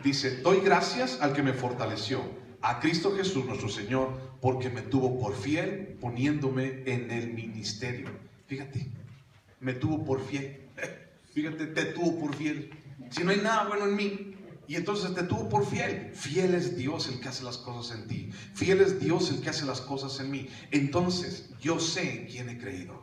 Dice, doy gracias al que me fortaleció, a Cristo Jesús nuestro Señor, porque me tuvo por fiel poniéndome en el ministerio. Fíjate, me tuvo por fiel. Fíjate, te tuvo por fiel. Si no hay nada bueno en mí, y entonces te tuvo por fiel. Fiel es Dios el que hace las cosas en ti. Fiel es Dios el que hace las cosas en mí. Entonces yo sé en quién he creído.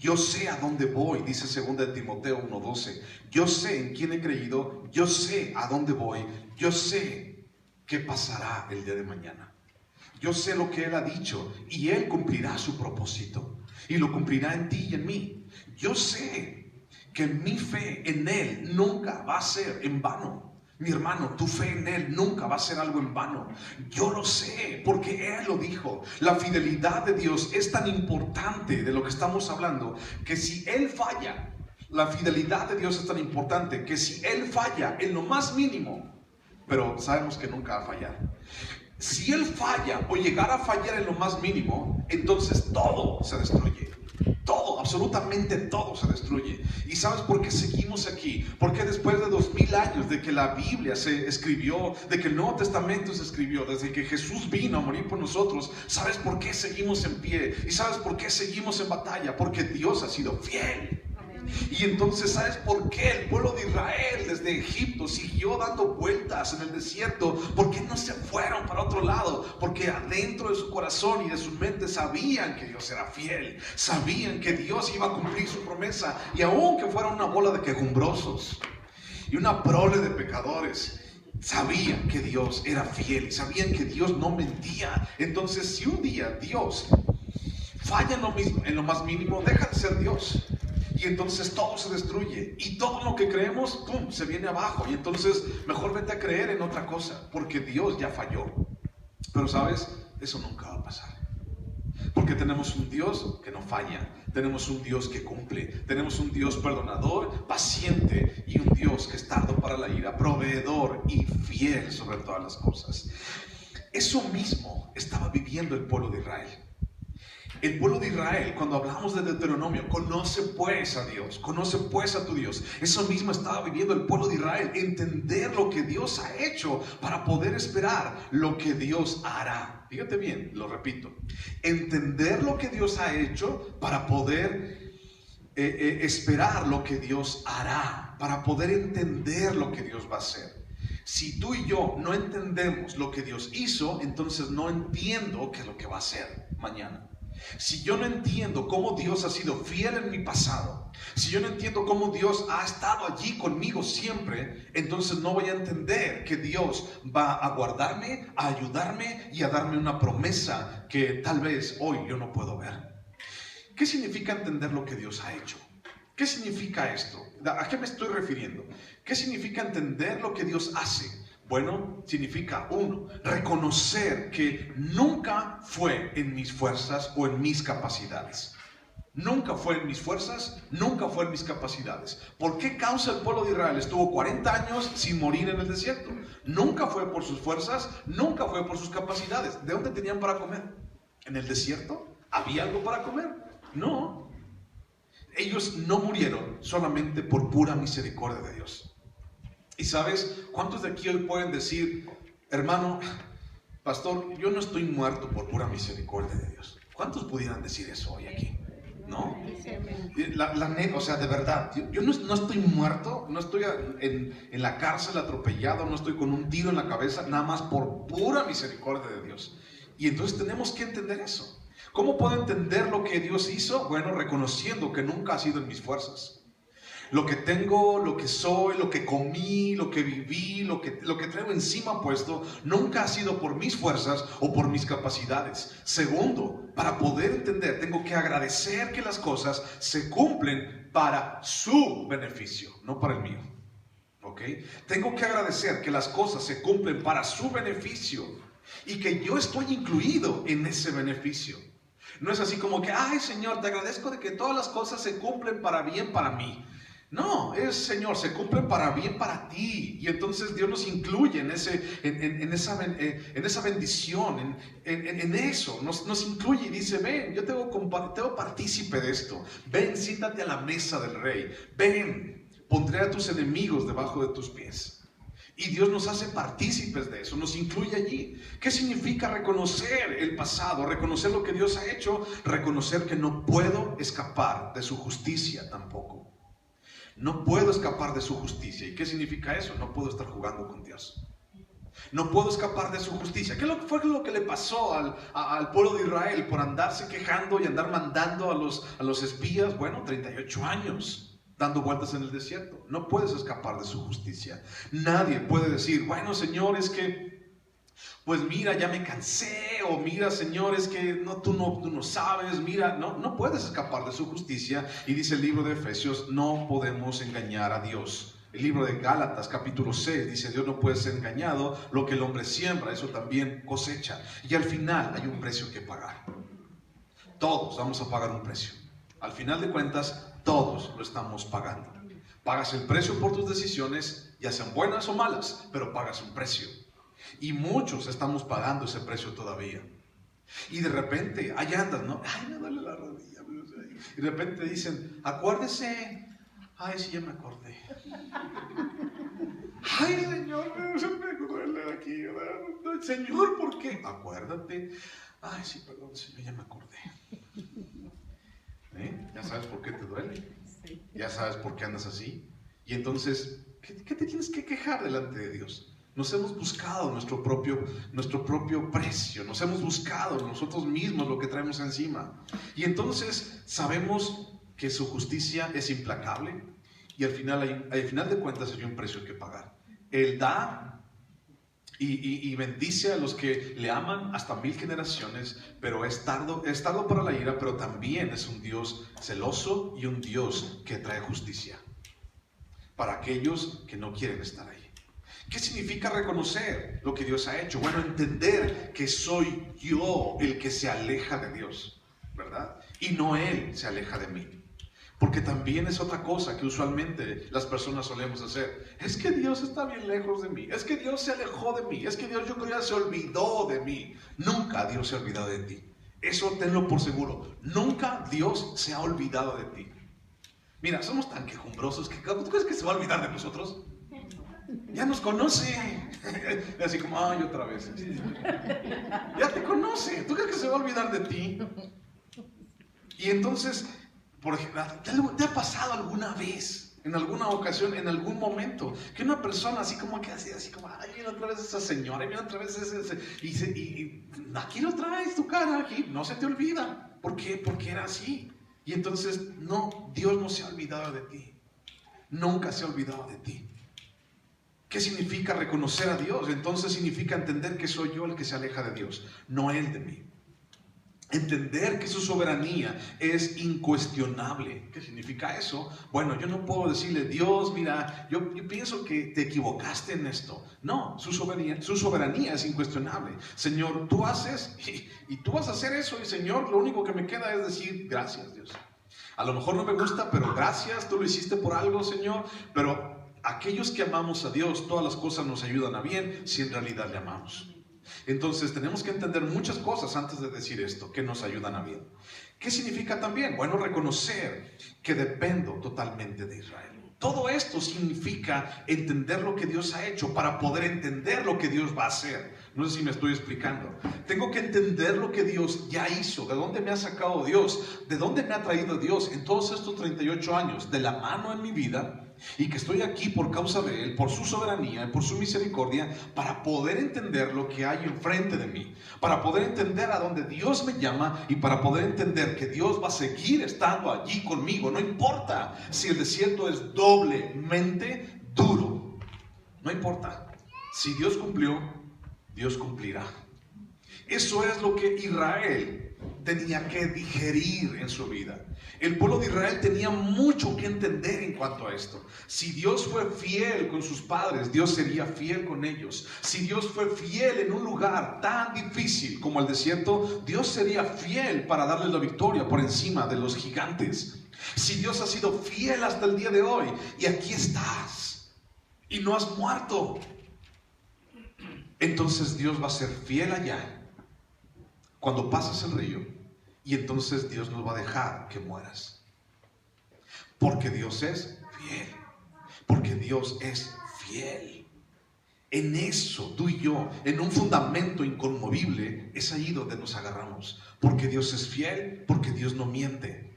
Yo sé a dónde voy, dice 2 de Timoteo 1:12. Yo sé en quién he creído, yo sé a dónde voy, yo sé qué pasará el día de mañana. Yo sé lo que Él ha dicho y Él cumplirá su propósito y lo cumplirá en ti y en mí. Yo sé que mi fe en Él nunca va a ser en vano. Mi hermano, tu fe en Él nunca va a ser algo en vano. Yo lo sé, porque Él lo dijo. La fidelidad de Dios es tan importante de lo que estamos hablando, que si Él falla, la fidelidad de Dios es tan importante, que si Él falla en lo más mínimo, pero sabemos que nunca va a fallar. Si Él falla o llegara a fallar en lo más mínimo, entonces todo se destruye. Todo, absolutamente todo se destruye. ¿Y sabes por qué seguimos aquí? Porque después de 2000 años de que la Biblia se escribió, de que el Nuevo Testamento se escribió, desde que Jesús vino a morir por nosotros, ¿sabes por qué seguimos en pie? ¿Y sabes por qué seguimos en batalla? Porque Dios ha sido fiel. Y entonces, ¿sabes por qué el pueblo de Israel desde Egipto siguió dando vueltas en el desierto? ¿Por qué no se fueron para otro lado? Porque adentro de su corazón y de su mente sabían que Dios era fiel, sabían que Dios iba a cumplir su promesa, y aunque fuera una bola de quejumbrosos y una prole de pecadores, sabían que Dios era fiel y sabían que Dios no mentía. Entonces, si un día Dios falla en lo más mínimo, deja de ser Dios. Y entonces todo se destruye. Y todo lo que creemos, ¡pum!, se viene abajo. Y entonces mejor vete a creer en otra cosa, porque Dios ya falló. Pero ¿sabes? Eso nunca va a pasar. Porque tenemos un Dios que no falla, tenemos un Dios que cumple, tenemos un Dios perdonador, paciente, y un Dios que es tardo para la ira, proveedor y fiel sobre todas las cosas. Eso mismo estaba viviendo el pueblo de Israel. El pueblo de Israel, cuando hablamos de Deuteronomio, conoce pues a Dios, conoce pues a tu Dios. Eso mismo estaba viviendo el pueblo de Israel, entender lo que Dios ha hecho para poder esperar lo que Dios hará. Fíjate bien, lo repito, entender lo que Dios ha hecho para poder esperar lo que Dios hará, para poder entender lo que Dios va a hacer. Si tú y yo no entendemos lo que Dios hizo, entonces no entiendo qué es lo que va a hacer mañana. Si yo no entiendo cómo Dios ha sido fiel en mi pasado, si yo no entiendo cómo Dios ha estado allí conmigo siempre, entonces no voy a entender que Dios va a guardarme, a ayudarme y a darme una promesa que tal vez hoy yo no puedo ver. ¿Qué significa entender lo que Dios ha hecho? ¿Qué significa esto? ¿A qué me estoy refiriendo? ¿Qué significa entender lo que Dios hace? Bueno, significa, uno, reconocer que nunca fue en mis fuerzas o en mis capacidades. Nunca fue en mis fuerzas, nunca fue en mis capacidades. ¿Por qué causa el pueblo de Israel estuvo 40 años sin morir en el desierto? Nunca fue por sus fuerzas, nunca fue por sus capacidades. ¿De dónde tenían para comer? ¿En el desierto? ¿Había algo para comer? No. Ellos no murieron solamente por pura misericordia de Dios. Y ¿sabes cuántos de aquí hoy pueden decir, hermano, pastor, yo no estoy muerto por pura misericordia de Dios? ¿Cuántos pudieran decir eso hoy aquí? ¿No? O sea, de verdad, yo no estoy muerto, no estoy en la cárcel atropellado, no estoy con un tiro en la cabeza, nada más por pura misericordia de Dios. Y entonces tenemos que entender eso. ¿Cómo puedo entender lo que Dios hizo? Bueno, reconociendo que nunca ha sido en mis fuerzas. Lo que tengo, lo que soy, lo que comí, lo que viví, lo que traigo encima puesto, nunca ha sido por mis fuerzas o por mis capacidades. Segundo, para poder entender, tengo que agradecer que las cosas se cumplen para su beneficio, no para el mío. ¿Ok? Tengo que agradecer que las cosas se cumplen para su beneficio y que yo estoy incluido en ese beneficio. No es así como que, ay Señor, te agradezco de que todas las cosas se cumplen para bien para mí. No, Señor, se cumplen para bien para ti. Y entonces Dios nos incluye en esa bendición, en eso. Nos incluye y dice, ven, yo te hago partícipe de esto. Ven, siéntate a la mesa del rey. Ven, pondré a tus enemigos debajo de tus pies. Y Dios nos hace partícipes de eso, nos incluye allí. ¿Qué significa reconocer el pasado? Reconocer lo que Dios ha hecho, reconocer que no puedo escapar de su justicia tampoco. No puedo escapar de su justicia. ¿Y qué significa eso? No puedo estar jugando con Dios. No puedo escapar de su justicia. ¿Qué fue lo que le pasó al pueblo de Israel por andarse quejando y andar mandando a los espías? Bueno, 38 años dando vueltas en el desierto. No puedes escapar de su justicia. Nadie puede decir, bueno, Señor, es que pues mira, ya me cansé, o mira, Señor, es que tú no sabes, mira, no puedes escapar de su justicia. Y dice el libro de Efesios, no podemos engañar a Dios. El libro de Gálatas, capítulo 6, dice, Dios no puede ser engañado, lo que el hombre siembra, eso también cosecha. Y al final hay un precio que pagar. Todos vamos a pagar un precio. Al final de cuentas, todos lo estamos pagando. Pagas el precio por tus decisiones, ya sean buenas o malas, pero pagas un precio. Y muchos estamos pagando ese precio todavía. Y de repente, ahí andas, ¿no? Ay, me duele la rodilla. Y de repente dicen, acuérdese. Ay, sí, ya me acordé. Ay, Señor, me duele aquí. Señor, ¿por qué? Acuérdate. Ay, sí, perdón, Señor, ya me acordé. ¿Ya sabes por qué te duele? ¿Ya sabes por qué andas así? Y entonces, ¿qué te tienes que quejar delante de Dios? Nos hemos buscado nuestro propio precio, nos hemos buscado nosotros mismos lo que traemos encima. Y entonces sabemos que su justicia es implacable y al final de cuentas hay un precio que pagar. Él da y bendice a los que le aman hasta 1000 generaciones, pero es tardo para la ira, pero también es un Dios celoso y un Dios que trae justicia para aquellos que no quieren estar ahí. ¿Qué significa reconocer lo que Dios ha hecho? Bueno, entender que soy yo el que se aleja de Dios, ¿verdad? Y no Él se aleja de mí. Porque también es otra cosa que usualmente las personas solemos hacer. Es que Dios está bien lejos de mí. Es que Dios se alejó de mí. Es que Dios, yo creo, ya se olvidó de mí. Nunca Dios se ha olvidado de ti. Eso tenlo por seguro. Nunca Dios se ha olvidado de ti. Mira, somos tan quejumbrosos que ¿tú crees que se va a olvidar de nosotros? Ya nos conoce. Así como, ay, otra vez. Ya te conoce. ¿Tú crees que se va a olvidar de ti? Y entonces, por ejemplo, ¿te ha pasado alguna vez, en alguna ocasión, en algún momento, que una persona así como que así como, ay, mira otra vez esa señora, mira otra vez ese, y aquí lo traes tu cara, aquí no se te olvida? ¿Por qué? Porque era así. Y entonces, no, Dios no se ha olvidado de ti. Nunca se ha olvidado de ti. ¿Qué significa reconocer a Dios? Entonces significa entender que soy yo el que se aleja de Dios, no Él de mí. Entender que su soberanía es incuestionable. ¿Qué significa eso? Bueno, yo no puedo decirle, Dios, mira, yo pienso que te equivocaste en esto. No, su soberanía es incuestionable. Señor, tú haces y tú vas a hacer eso, y Señor, lo único que me queda es decir, gracias, Dios. A lo mejor no me gusta, pero gracias, tú lo hiciste por algo, Señor. Pero aquellos que amamos a Dios, todas las cosas nos ayudan a bien si en realidad le amamos. Entonces tenemos que entender muchas cosas antes de decir esto, que nos ayudan a bien. ¿Qué significa también? Bueno, reconocer que dependo totalmente de Israel. Todo esto significa entender lo que Dios ha hecho para poder entender lo que Dios va a hacer. No sé si me estoy explicando. Tengo que entender lo que Dios ya hizo, de dónde me ha sacado Dios, de dónde me ha traído Dios en todos estos 38 años, de la mano en mi vida, y que estoy aquí por causa de Él, por su soberanía, por su misericordia, para poder entender lo que hay enfrente de mí, para poder entender a dónde Dios me llama y para poder entender que Dios va a seguir estando allí conmigo. No importa si el desierto es doblemente duro, no importa. Si Dios cumplió, Dios cumplirá. Eso es lo que Israel tenía que digerir en su vida. El pueblo de Israel tenía mucho que entender en cuanto a esto. Si Dios fue fiel con sus padres, Dios sería fiel con ellos. Si Dios fue fiel en un lugar tan difícil como el desierto, Dios sería fiel para darles la victoria por encima de los gigantes. Si Dios ha sido fiel hasta el día de hoy y aquí estás y no has muerto, entonces Dios va a ser fiel allá cuando pases el río. Y entonces Dios no va a dejar que mueras. Porque Dios es fiel. Porque Dios es fiel. En eso, tú y yo, en un fundamento inconmovible, es ahí donde nos agarramos. Porque Dios es fiel, porque Dios no miente.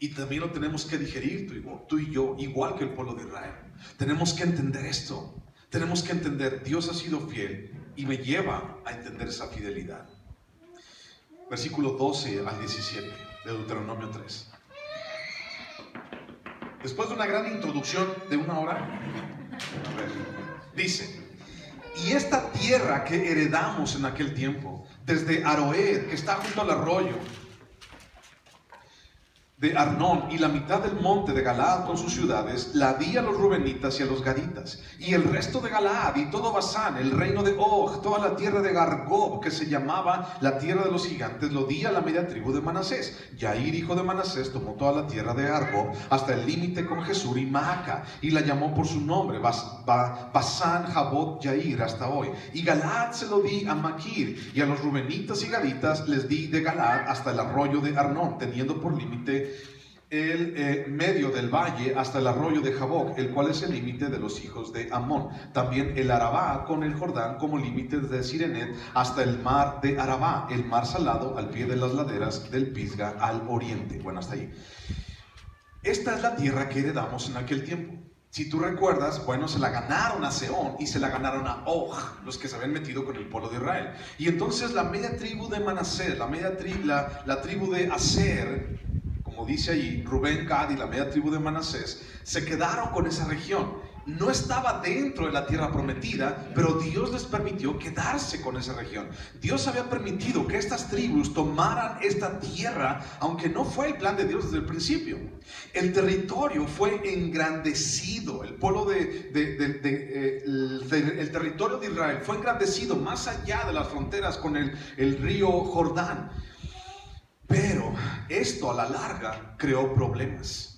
Y también lo tenemos que digerir tú y yo, igual que el pueblo de Israel. Tenemos que entender esto. Tenemos que entender, Dios ha sido fiel y me lleva a entender esa fidelidad. Versículo 12 al 17 de Deuteronomio 3. Después de una gran introducción de 1 hora, dice: y esta tierra que heredamos en aquel tiempo, desde Aroer, que está junto al arroyo de Arnón, y la mitad del monte de Galaad con sus ciudades, la di a los rubenitas y a los gaditas, y el resto de Galaad y todo Basán, el reino de Og, toda la tierra de Gargob, que se llamaba la tierra de los gigantes, lo di a la media tribu de Manasés. Yair, hijo de Manasés, tomó toda la tierra de Gargob hasta el límite con Jesur y Maaca, y la llamó por su nombre Basán, Jabot, Yair, hasta hoy. Y Galaad se lo di a Maquir, y a los rubenitas y gaditas les di de Galaad hasta el arroyo de Arnón, teniendo por límite el medio del valle hasta el arroyo de Jaboc, el cual es el límite de los hijos de Amón. También el Arabá con el Jordán como límite desde Sirenet hasta el mar de Arabá, el mar salado al pie de las laderas del Pisga al oriente. Bueno, hasta ahí. Esta es la tierra que heredamos en aquel tiempo. Si tú recuerdas, bueno, se la ganaron a Sehón y se la ganaron a Og, los que se habían metido con el pueblo de Israel. Y entonces la media tribu de Manasés, la tribu de Aser, como dice ahí, Rubén, Gad y la media tribu de Manasés, se quedaron con esa región. no estaba dentro de la tierra prometida, pero Dios les permitió quedarse con esa región. Dios había permitido que estas tribus tomaran esta tierra, aunque no fue el plan de Dios desde el principio. El territorio fue engrandecido. El pueblo el territorio de Israel fue engrandecido más allá de las fronteras con el río Jordán. Pero esto a la larga creó problemas.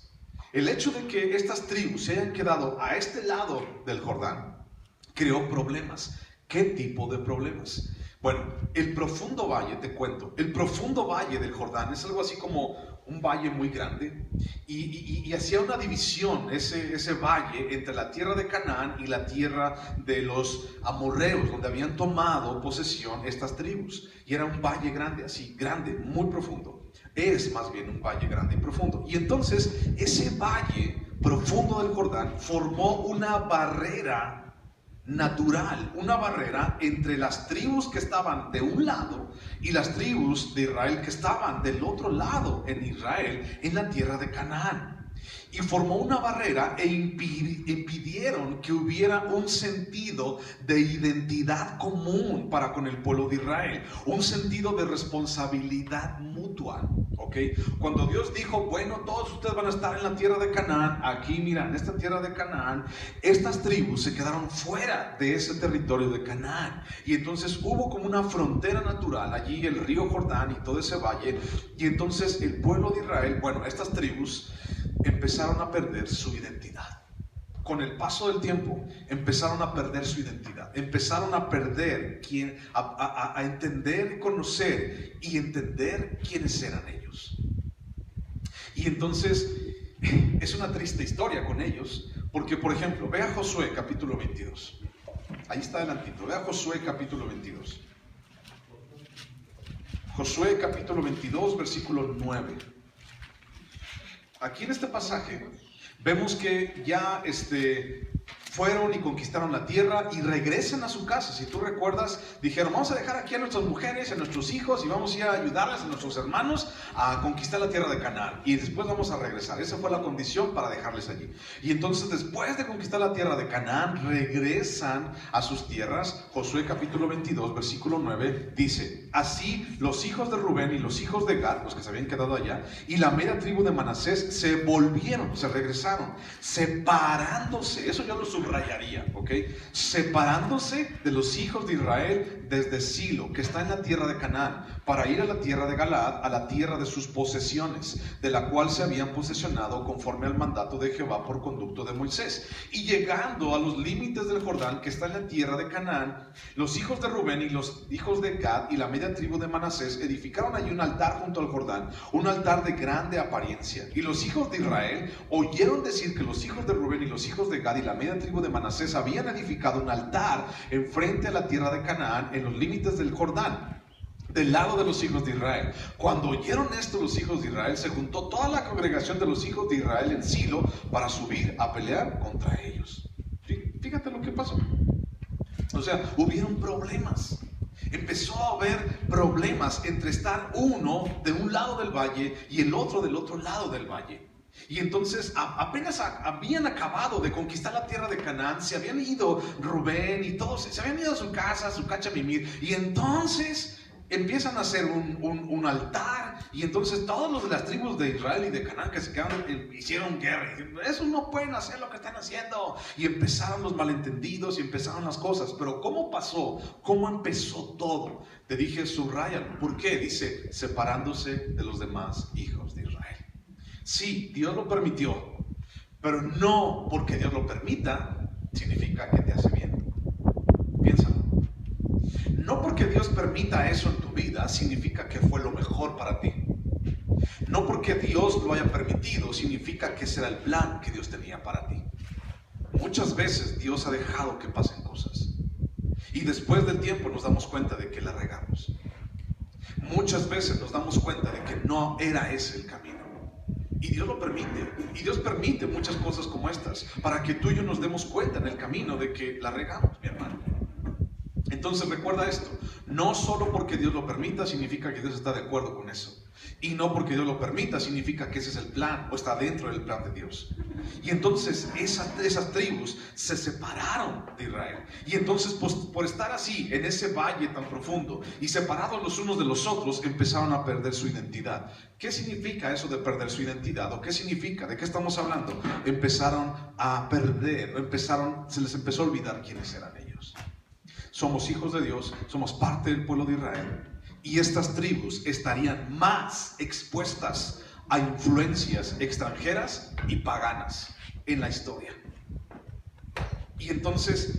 El hecho de que estas tribus se hayan quedado a este lado del Jordán creó problemas. ¿Qué tipo de problemas? Bueno, el profundo valle, te cuento, el profundo valle del Jordán es algo así como un valle muy grande y hacía una división ese valle entre la tierra de Canaán y la tierra de los amorreos, donde habían tomado posesión estas tribus. Y era un valle grande, así, grande, muy profundo. Es más bien un valle grande y profundo. Y entonces ese valle profundo del Jordán formó una barrera natural, una barrera entre las tribus que estaban de un lado y las tribus de Israel que estaban del otro lado en Israel, en la tierra de Canaán. Y formó una barrera e impidieron que hubiera un sentido de identidad común para con el pueblo de Israel, un sentido de responsabilidad mutua. ¿Ok? Cuando Dios dijo, bueno, todos ustedes van a estar en la tierra de Canaán, aquí mira, en esta tierra de Canaán, estas tribus se quedaron fuera de ese territorio de Canaán. Y entonces hubo como una frontera natural, allí el río Jordán y todo ese valle. Y entonces el pueblo de Israel, bueno, estas tribus empezaron a perder su identidad. Con el paso del tiempo empezaron a perder su identidad, empezaron a perder a entender, conocer y entender quiénes eran ellos. Y entonces es una triste historia con ellos, porque por ejemplo, ve a Josué capítulo 22. Ahí está adelantito, ve a Josué capítulo 22. Josué capítulo 22 versículo 9. Aquí en este pasaje vemos que ya fueron y conquistaron la tierra y regresan a su casa. Si tú recuerdas, dijeron, vamos a dejar aquí a nuestras mujeres, a nuestros hijos y vamos a ir a ayudarles a nuestros hermanos a conquistar la tierra de Canaán. Y después vamos a regresar. Esa fue la condición para dejarles allí. Y entonces después de conquistar la tierra de Canaán, regresan a sus tierras. Josué capítulo 22, versículo 9, dice, así los hijos de Rubén y los hijos de Gad, los que se habían quedado allá, y la media tribu de Manasés se volvieron, se regresaron, separándose. Eso yo lo subrayaría, ¿ok? Separándose de los hijos de Israel desde Silo, que está en la tierra de Canaán, para ir a la tierra de Galaad, a la tierra de sus posesiones, de la cual se habían posesionado conforme al mandato de Jehová por conducto de Moisés. Y llegando a los límites del Jordán, que está en la tierra de Canaán, los hijos de Rubén y los hijos de Gad y la media tribu de Manasés edificaron allí un altar junto al Jordán, un altar de grande apariencia. Y los hijos de Israel oyeron decir que los hijos de Rubén y los hijos de Gad y la media tribu de Manasés habían edificado un altar enfrente a la tierra de Canaán, en los límites del Jordán, del lado de los hijos de Israel. Cuando oyeron esto los hijos de Israel, se juntó toda la congregación de los hijos de Israel en Silo para subir a pelear contra ellos. Fíjate lo que pasó. O sea, hubieron problemas. Empezó a haber problemas entre estar uno de un lado del valle y el otro del otro lado del valle. Y entonces apenas habían acabado de conquistar la tierra de Canaán, se habían ido Rubén y todos, se habían ido a su casa, a su cachamimir, y entonces empiezan a hacer un altar, y entonces todos los de las tribus de Israel y de Canaán que se quedaron hicieron guerra. Esos no pueden hacer lo que están haciendo. Y empezaron los malentendidos y empezaron las cosas. Pero ¿cómo pasó? ¿Cómo empezó todo? Te dije, subráyalo. ¿Por qué? Dice, separándose de los demás hijos de Israel. Sí, Dios lo permitió, pero no porque Dios lo permita significa que te hace bien. Piénsalo. No porque Dios permita eso en tu vida significa que fue lo mejor para ti. No porque Dios lo haya permitido significa que será el plan que Dios tenía para ti. Muchas veces Dios ha dejado que pasen cosas y después del tiempo nos damos cuenta de que la regamos. Muchas veces nos damos cuenta de que no era ese el camino. Y Dios lo permite. Y Dios permite muchas cosas como estas para que tú y yo nos demos cuenta en el camino de que la regamos, mi hermano. Entonces recuerda esto. No solo porque Dios lo permita significa que Dios está de acuerdo con eso. Y no porque Dios lo permita, significa que ese es el plan o está dentro del plan de Dios. Y entonces esas tribus se separaron de Israel. Y entonces pues, por estar así en ese valle tan profundo y separados los unos de los otros, empezaron a perder su identidad. ¿Qué significa eso de perder su identidad? ¿O qué significa? ¿De qué estamos hablando? Empezaron a perder, se les empezó a olvidar quiénes eran ellos. Somos hijos de Dios, somos parte del pueblo de Israel. Y estas tribus estarían más expuestas a influencias extranjeras y paganas en la historia. Y entonces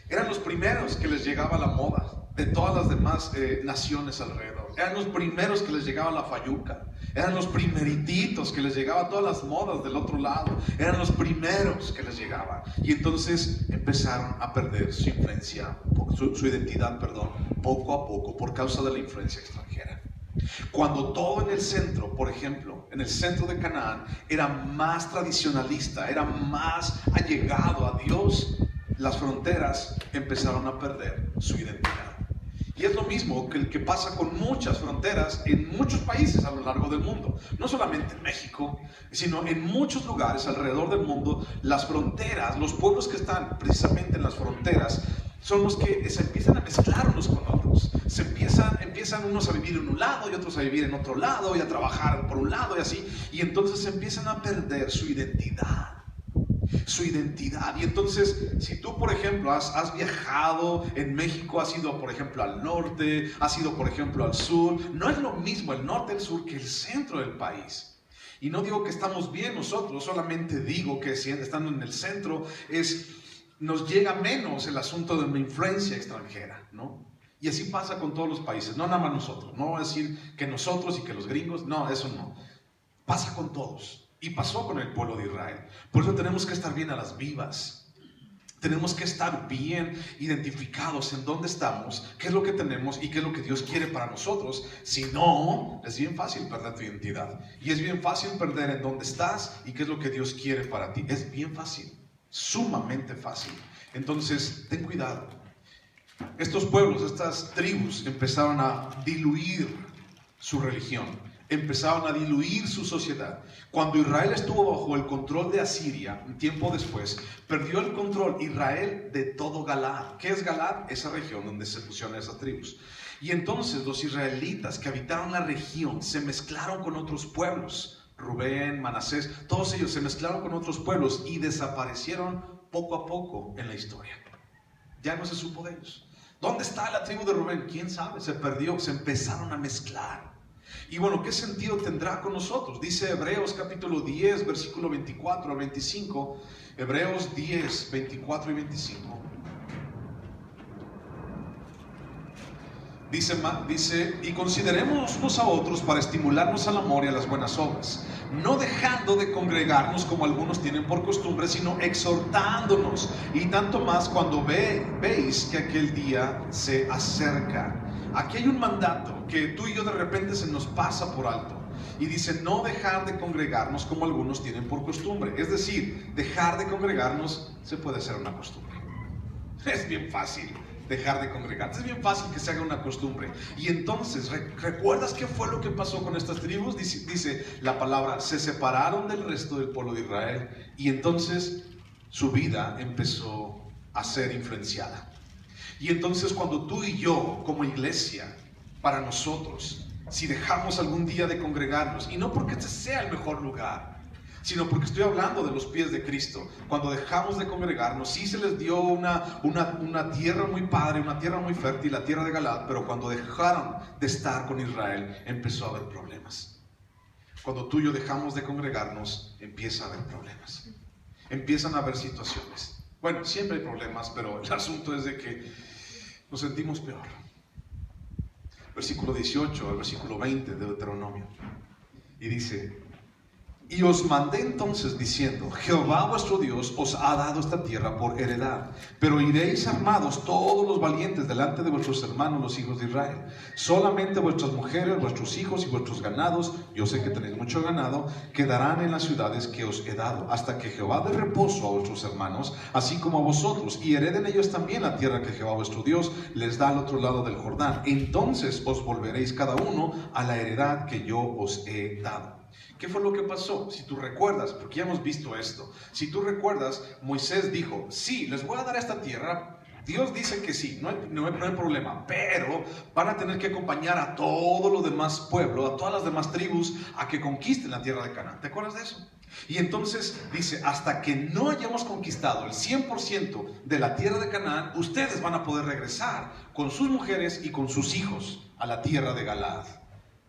eran los primeros que les llegaba la moda de todas las demás naciones alrededor. Eran los primeros que les llegaba la fayuca. Eran los primerititos que les llegaba todas las modas del otro lado. Eran los primeros que les llegaba. Y entonces empezaron a perder su influencia, su identidad, poco a poco por causa de la influencia extranjera. Cuando todo en el centro, por ejemplo, en el centro de Canaán, era más tradicionalista, era más allegado a Dios, las fronteras empezaron a perder su identidad. Y es lo mismo que el que pasa con muchas fronteras en muchos países a lo largo del mundo. No solamente en México, sino en muchos lugares alrededor del mundo. Las fronteras, los pueblos que están precisamente en las fronteras, son los que se empiezan a mezclar unos con otros. Empiezan unos a vivir en un lado y otros a vivir en otro lado y a trabajar por un lado y así. Y entonces empiezan a perder su identidad. Y entonces, si tú, por ejemplo, has viajado en México, has ido, por ejemplo, al norte, has ido, por ejemplo, al sur, no es lo mismo el norte y el sur que el centro del país. Y no digo que estamos bien nosotros, solamente digo que si estando en el centro nos llega menos el asunto de una influencia extranjera, ¿no? Y así pasa con todos los países, no nada más nosotros. No voy a decir que nosotros y que los gringos, no, eso no. Pasa con todos. Y pasó con el pueblo de Israel. Por eso tenemos que estar bien a las vivas. Tenemos que estar bien identificados en dónde estamos, qué es lo que tenemos y qué es lo que Dios quiere para nosotros. Si no, es bien fácil perder tu identidad. Y es bien fácil perder en dónde estás y qué es lo que Dios quiere para ti. Es bien fácil, sumamente fácil. Entonces, ten cuidado. Estos pueblos, estas tribus empezaron a diluir su religión. Empezaron a diluir su sociedad. Cuando Israel estuvo bajo el control de Asiria, un tiempo después, perdió el control Israel de todo Galaad. ¿Qué es Galaad? Esa región donde se pusieron esas tribus. Y entonces los israelitas que habitaron la región se mezclaron con otros pueblos. Rubén, Manasés, todos ellos se mezclaron con otros pueblos y desaparecieron poco a poco en la historia. Ya no se supo de ellos. ¿Dónde está la tribu de Rubén? ¿Quién sabe? Se perdió, se empezaron a mezclar. Y bueno, ¿qué sentido tendrá con nosotros? Dice Hebreos capítulo 10, versículo 24 al 25. Hebreos 10, 24 y 25. Dice, y considerémonos unos a otros para estimularnos al amor y a las buenas obras, no dejando de congregarnos como algunos tienen por costumbre, sino exhortándonos, y tanto más cuando veis que aquel día se acerca. Aquí hay un mandato que tú y yo de repente se nos pasa por alto. Y dice, no dejar de congregarnos como algunos tienen por costumbre. Es decir, dejar de congregarnos se puede hacer una costumbre. Es bien fácil dejar de congregarse. Es bien fácil que se haga una costumbre. Y entonces, ¿recuerdas qué fue lo que pasó con estas tribus? Dice la palabra, se separaron del resto del pueblo de Israel. Y entonces su vida empezó a ser influenciada. Y entonces cuando tú y yo, como iglesia, para nosotros, si dejamos algún día de congregarnos, y no porque este sea el mejor lugar, sino porque estoy hablando de los pies de Cristo, cuando dejamos de congregarnos, sí se les dio una tierra muy padre, una tierra muy fértil, la tierra de Galaad, pero cuando dejaron de estar con Israel, empezó a haber problemas. Cuando tú y yo dejamos de congregarnos, empieza a haber problemas. Empiezan a haber situaciones. Bueno, siempre hay problemas, pero el asunto es de que nos sentimos peor. Versículo 18 al versículo 20 de Deuteronomio. Y dice, Y os mandé entonces diciendo: Jehová vuestro Dios os ha dado esta tierra por heredad. Pero iréis armados todos los valientes delante de vuestros hermanos los hijos de Israel. Solamente vuestras mujeres, vuestros hijos y vuestros ganados, yo sé que tenéis mucho ganado, quedarán en las ciudades que os he dado, hasta que Jehová dé reposo a vuestros hermanos, así como a vosotros, y hereden ellos también la tierra que Jehová vuestro Dios les da al otro lado del Jordán. Entonces os volveréis cada uno a la heredad que yo os he dado. ¿Qué fue lo que pasó? Si tú recuerdas, porque ya hemos visto esto, si tú recuerdas, Moisés dijo: sí, les voy a dar esta tierra. Dios dice que sí, no hay problema, pero van a tener que acompañar a todo lo demás pueblo, a todas las demás tribus, a que conquisten la tierra de Canaán. ¿Te acuerdas de eso? Y entonces dice: hasta que no hayamos conquistado el 100% de la tierra de Canaán, ustedes van a poder regresar con sus mujeres y con sus hijos a la tierra de Galaad.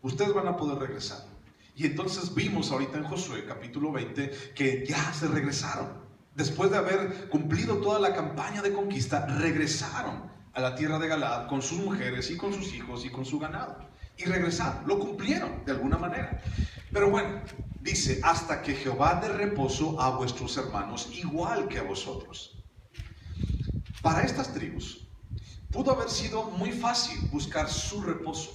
Ustedes van a poder regresar. Y entonces vimos ahorita en Josué capítulo 20 que ya se regresaron. Después de haber cumplido toda la campaña de conquista, regresaron a la tierra de Galaad con sus mujeres y con sus hijos y con su ganado. Y regresaron, lo cumplieron de alguna manera. Pero bueno, dice: hasta que Jehová dé reposo a vuestros hermanos igual que a vosotros. Para estas tribus pudo haber sido muy fácil buscar su reposo.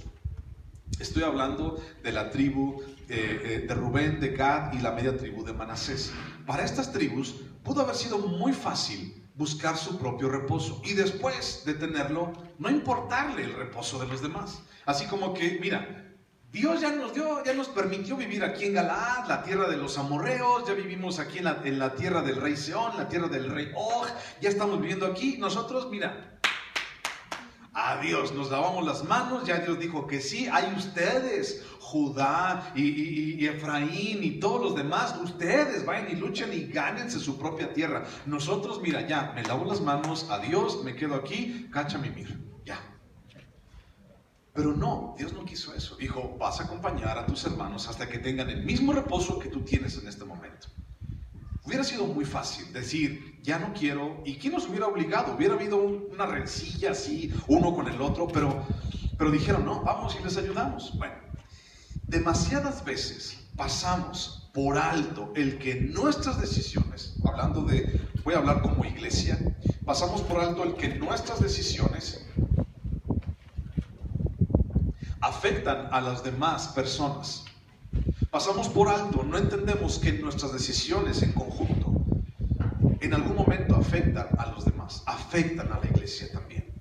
Estoy hablando de la tribu de Rubén, de Gad y la media tribu de Manasés. Para estas tribus pudo haber sido muy fácil buscar su propio reposo y después de tenerlo, no importarle el reposo de los demás. Así como que, mira, Dios ya nos permitió vivir aquí en Galaad, la tierra de los amorreos, ya vivimos aquí en la tierra del rey Seón, la tierra del rey Og, ya estamos viviendo aquí. Nosotros, mira, adiós, nos lavamos las manos, ya Dios dijo que sí. Hay ustedes, Judá y Efraín y todos los demás, ustedes vayan y luchen y gánense su propia tierra. Nosotros, mira, ya, me lavo las manos, adiós, me quedo aquí, cacha mimir, ya. Pero no, Dios no quiso eso. Dijo: vas a acompañar a tus hermanos hasta que tengan el mismo reposo que tú tienes en este momento. Hubiera sido muy fácil decir: ya no quiero. ¿Y quién nos hubiera obligado? Hubiera habido una rencilla así, uno con el otro, pero dijeron: no, vamos y les ayudamos. Bueno, demasiadas veces pasamos por alto el que nuestras decisiones, voy a hablar como iglesia, pasamos por alto el que nuestras decisiones afectan a las demás personas. Pasamos por alto, no entendemos que nuestras decisiones en conjunto en algún momento afectan a los demás, afectan a la iglesia también.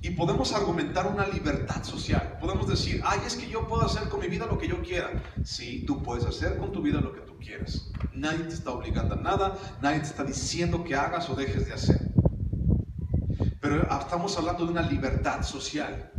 Y podemos argumentar una libertad social. Podemos decir: ay, es que yo puedo hacer con mi vida lo que yo quiera. Sí, tú puedes hacer con tu vida lo que tú quieras. Nadie te está obligando a nada, nadie te está diciendo que hagas o dejes de hacer. Pero estamos hablando de una libertad social.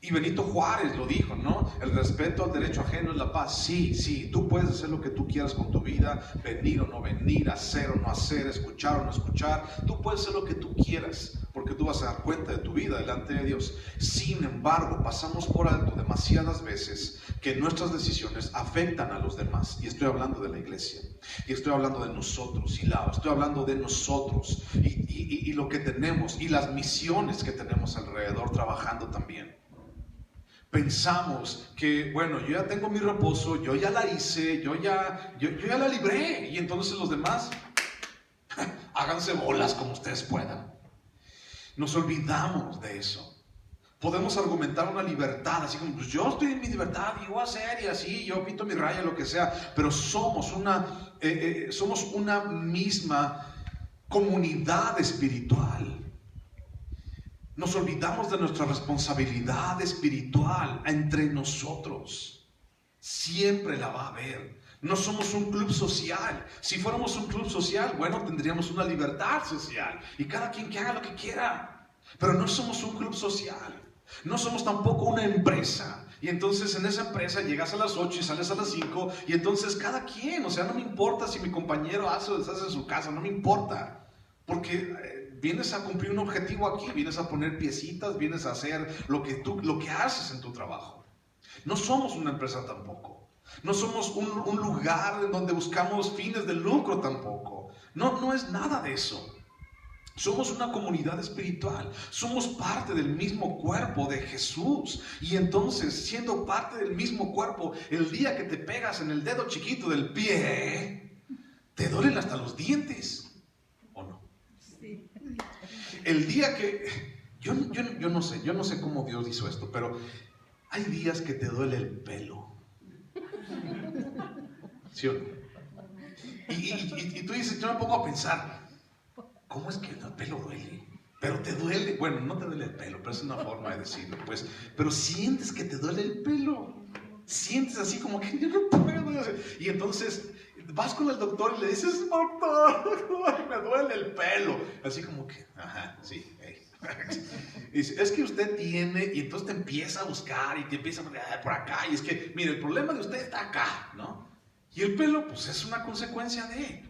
Y Benito Juárez lo dijo, ¿no? El respeto al derecho ajeno es la paz. Sí, tú puedes hacer lo que tú quieras con tu vida, venir o no venir, hacer o no hacer, escuchar o no escuchar. Tú puedes hacer lo que tú quieras, porque tú vas a dar cuenta de tu vida delante de Dios. Sin embargo, pasamos por alto demasiadas veces que nuestras decisiones afectan a los demás. Y estoy hablando de la iglesia, y estoy hablando de nosotros, estoy hablando de nosotros, y lo que tenemos, y las misiones que tenemos alrededor trabajando también. Pensamos que, bueno, yo ya tengo mi reposo, yo ya la hice, yo ya la libré, y entonces los demás, háganse bolas como ustedes puedan. Nos olvidamos de eso. Podemos argumentar una libertad, así como: pues yo estoy en mi libertad, y yo voy a hacer, y así, yo pinto mi raya, lo que sea, pero somos una misma comunidad espiritual. Nos olvidamos de nuestra responsabilidad espiritual entre nosotros. Siempre la va a haber. No somos un club social. Si fuéramos un club social, bueno, tendríamos una libertad social y cada quien que haga lo que quiera. Pero no somos un club social. No somos tampoco una empresa. Y entonces en esa empresa llegas a las 8 y sales a las 5. Y entonces cada quien, o sea, no me importa si mi compañero hace o deshace en su casa, no me importa. Porque vienes a cumplir un objetivo aquí, vienes a poner piecitas, vienes a hacer lo que haces en tu trabajo. No somos una empresa tampoco. No somos un lugar en donde buscamos fines de lucro tampoco. No es nada de eso. Somos una comunidad espiritual, somos parte del mismo cuerpo de Jesús. Y entonces, siendo parte del mismo cuerpo, el día que te pegas en el dedo chiquito del pie, te duelen hasta los dientes, ¿o no? Sí. El día que... Yo no sé cómo Dios hizo esto, pero hay días que te duele el pelo. ¿Sí o no? Y tú dices, yo me pongo a pensar, ¿cómo es que el pelo duele? Pero te duele, bueno, no te duele el pelo, pero es una forma de decirlo, pues. Pero sientes que te duele el pelo. Sientes así como que yo no puedo. Y entonces vas con el doctor y le dices, doctor, me duele el pelo. Así como que, ajá, sí, hey. Y dice, es que usted tiene, y entonces te empieza a buscar y te empieza a poner por acá. Y es que, mire, el problema de usted está acá, ¿no? Y el pelo, pues es una consecuencia de.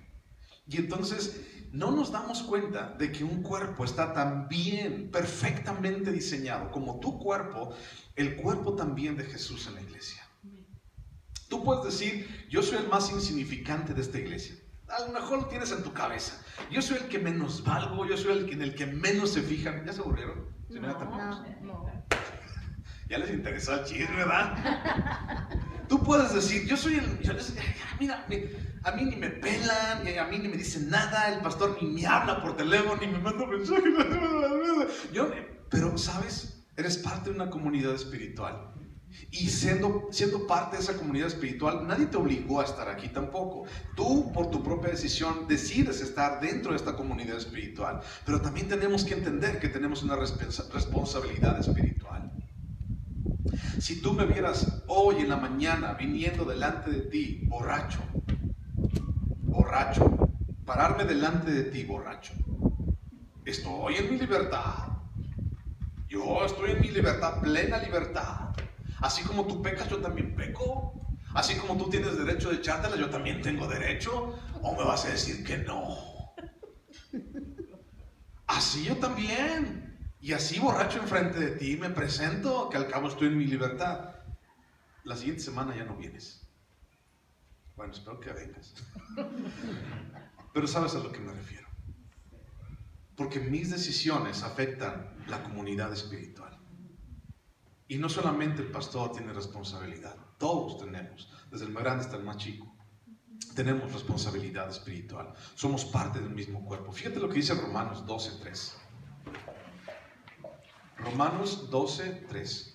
Y entonces no nos damos cuenta de que un cuerpo está tan bien, perfectamente diseñado como tu cuerpo, el cuerpo también de Jesús en la iglesia. Tú puedes decir, yo soy el más insignificante de esta iglesia. A lo mejor lo tienes en tu cabeza. Yo soy el que menos valgo, yo soy en el que menos se fijan. ¿Ya se aburrieron? No. Ya les interesó el chisme, ¿verdad? Tú puedes decir, yo soy el... Mira, a mí ni me pelan, a mí ni me dicen nada, el pastor ni me habla por teléfono, ni me manda mensajes. Pero, ¿sabes? Eres parte de una comunidad espiritual. Y siendo parte de esa comunidad espiritual, nadie te obligó a estar aquí tampoco. Tú, por tu propia decisión, decides estar dentro de esta comunidad espiritual. Pero también tenemos que entender que tenemos una responsabilidad espiritual. Si tú me vieras hoy en la mañana viniendo delante de ti, borracho, pararme delante de ti, borracho, estoy en mi libertad. Yo estoy en mi libertad, plena libertad. Así como tú pecas, yo también peco. Así como tú tienes derecho de echártela, yo también tengo derecho. ¿O me vas a decir que no? Así yo también. Y así borracho enfrente de ti me presento, que al cabo estoy en mi libertad. La siguiente semana ya no vienes. Bueno, espero que vengas. Pero sabes a lo que me refiero. Porque mis decisiones afectan la comunidad espiritual. Y no solamente el pastor tiene responsabilidad, todos tenemos, desde el más grande hasta el más chico. Tenemos responsabilidad espiritual. Somos parte del mismo cuerpo. Fíjate lo que dice Romanos 12:3. Romanos 12:3.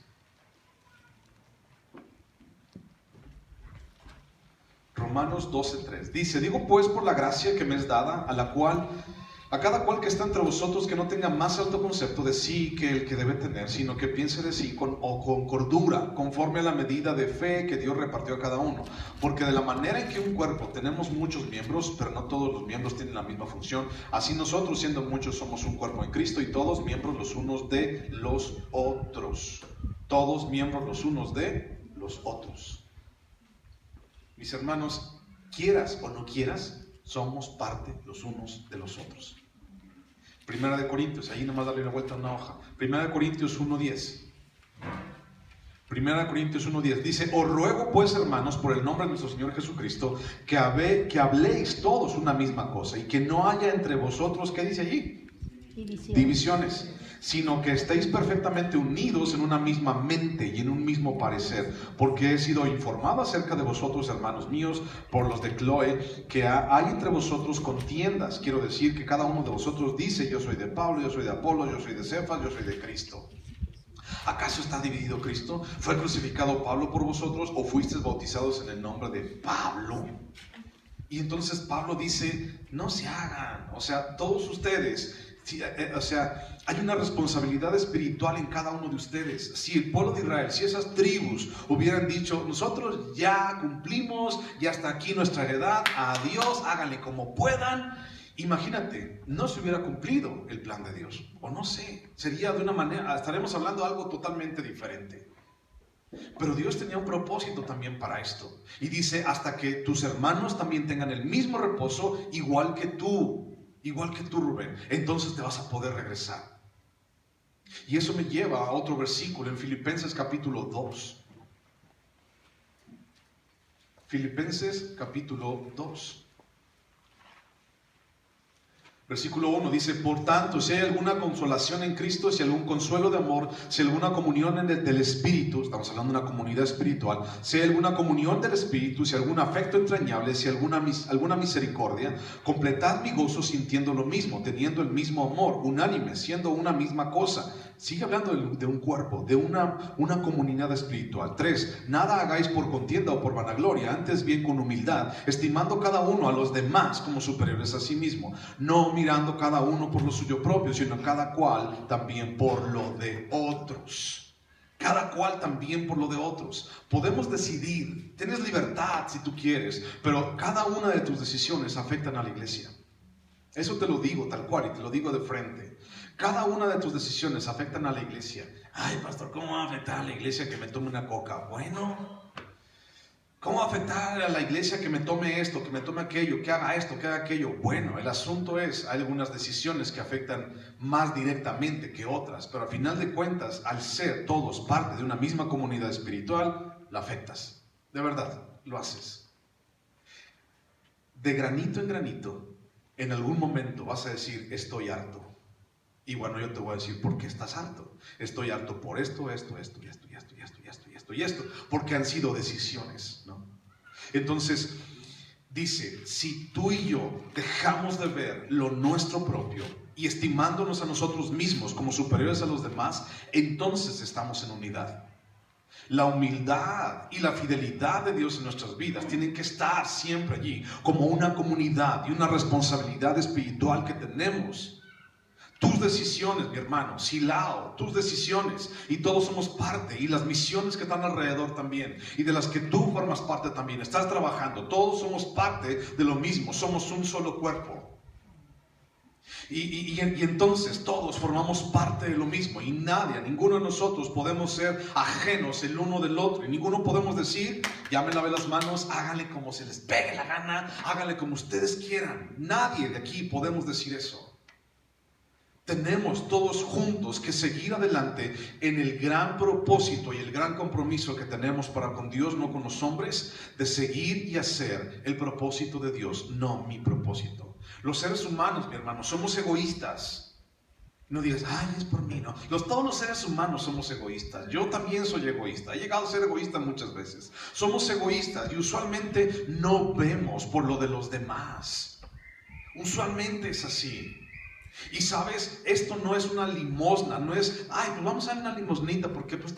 Romanos 12:3. Dice, digo pues por la gracia que me es dada, a cada cual que está entre vosotros, que no tenga más alto concepto de sí que el que debe tener, sino que piense de sí con cordura, conforme a la medida de fe que Dios repartió a cada uno. Porque de la manera en que un cuerpo tenemos muchos miembros, pero no todos los miembros tienen la misma función, así nosotros, siendo muchos, somos un cuerpo en Cristo y todos miembros los unos de los otros. Todos miembros los unos de los otros. Mis hermanos, quieras o no quieras, somos parte los unos de los otros. Primera de Corintios, ahí nomás darle una vuelta a una hoja. Primera de Corintios 1:10. Primera de Corintios 1:10 dice, os ruego pues, hermanos, por el nombre de nuestro Señor Jesucristo, que habléis todos una misma cosa y que no haya entre vosotros, ¿qué dice allí? Divisiones, sino que estéis perfectamente unidos en una misma mente y en un mismo parecer, porque he sido informado acerca de vosotros, hermanos míos, por los de Cloe, que hay entre vosotros contiendas. Quiero decir que cada uno de vosotros dice, yo soy de Pablo, yo soy de Apolo, yo soy de Cefas, yo soy de Cristo. ¿Acaso está dividido Cristo? ¿Fue crucificado Pablo por vosotros o fuisteis bautizados en el nombre de Pablo? Y entonces Pablo dice, no se hagan, o sea, todos ustedes, hay una responsabilidad espiritual en cada uno de ustedes. Si el pueblo de Israel, si esas tribus hubieran dicho, nosotros ya cumplimos, ya está aquí nuestra heredad, adiós, háganle como puedan. Imagínate, no se hubiera cumplido el plan de Dios, o no sé, sería de una manera, estaremos hablando de algo totalmente diferente. Pero Dios tenía un propósito también para esto. Y dice, hasta que tus hermanos también tengan el mismo reposo, igual que tú, Rubén, entonces te vas a poder regresar. Y eso me lleva a otro versículo en Filipenses capítulo 2. Filipenses capítulo 2. Versículo 1 dice: por tanto, si hay alguna consolación en Cristo, si hay algún consuelo de amor, si hay alguna comunión del Espíritu, estamos hablando de una comunidad espiritual, si hay alguna comunión del Espíritu, si hay algún afecto entrañable, si hay alguna misericordia, completad mi gozo sintiendo lo mismo, teniendo el mismo amor, unánime, siendo una misma cosa. Sigue hablando de un cuerpo, de una comunidad espiritual. 3, nada hagáis por contienda o por vanagloria, antes bien con humildad, estimando cada uno a los demás como superiores a sí mismo, no mirando cada uno por lo suyo propio, sino cada cual también por lo de otros. Cada cual también por lo de otros. Podemos decidir, tienes libertad si tú quieres, pero cada una de tus decisiones afectan a la iglesia. Eso te lo digo tal cual y te lo digo de frente. Cada una de tus decisiones afectan a la iglesia. Ay, pastor, ¿cómo va a afectar a la iglesia que me tome una coca? Bueno, ¿cómo va a afectar a la iglesia que me tome esto, que me tome aquello, que haga esto, que haga aquello? Bueno, el asunto es, hay algunas decisiones que afectan más directamente que otras, pero al final de cuentas, al ser todos parte de una misma comunidad espiritual, la afectas. De verdad, lo haces. De granito en granito, en algún momento vas a decir: estoy harto. Y bueno, yo te voy a decir por qué estás harto. Estoy harto por esto, porque han sido decisiones, ¿no? Entonces, dice, si tú y yo dejamos de ver lo nuestro propio y estimándonos a nosotros mismos como superiores a los demás, entonces estamos en unidad. La humildad y la fidelidad de Dios en nuestras vidas tienen que estar siempre allí, como una comunidad y una responsabilidad espiritual que tenemos. Tus decisiones, mi hermano, Silao, tus decisiones, y todos somos parte, y las misiones que están alrededor también, y de las que tú formas parte también, estás trabajando, todos somos parte de lo mismo, somos un solo cuerpo. Y entonces todos formamos parte de lo mismo, y ninguno de nosotros podemos ser ajenos el uno del otro, y ninguno podemos decir: ya me lavé las manos, háganle como se les pegue la gana, háganle como ustedes quieran. Nadie de aquí podemos decir eso. Tenemos todos juntos que seguir adelante en el gran propósito y el gran compromiso que tenemos para con Dios, no con los hombres, de seguir y hacer el propósito de Dios, no mi propósito. Los seres humanos, mi hermano, somos egoístas. No digas: ay, es por mí, no. Todos los seres humanos somos egoístas. Yo también soy egoísta. He llegado a ser egoísta muchas veces. Somos egoístas y usualmente no vemos por lo de los demás. Usualmente es así. Y sabes, esto no es una limosna, no es: ay, pues vamos a dar una limosnita porque pues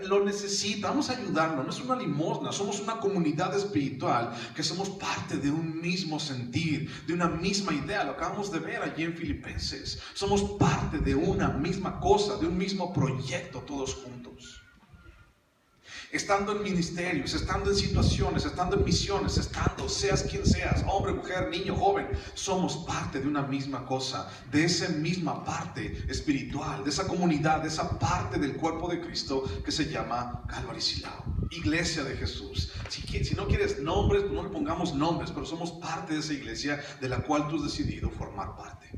lo necesita, vamos a ayudarlo. No es una limosna, somos una comunidad espiritual que somos parte de un mismo sentir, de una misma idea. Lo acabamos de ver allí en Filipenses. Somos parte de una misma cosa, de un mismo proyecto, todos juntos. Estando en ministerios, estando en situaciones, estando en misiones, seas quien seas, hombre, mujer, niño, joven, somos parte de una misma cosa, de esa misma parte espiritual, de esa comunidad, de esa parte del cuerpo de Cristo que se llama Calvary Silao, Iglesia de Jesús. Si no quieres nombres, pues no le pongamos nombres, pero somos parte de esa iglesia de la cual tú has decidido formar parte.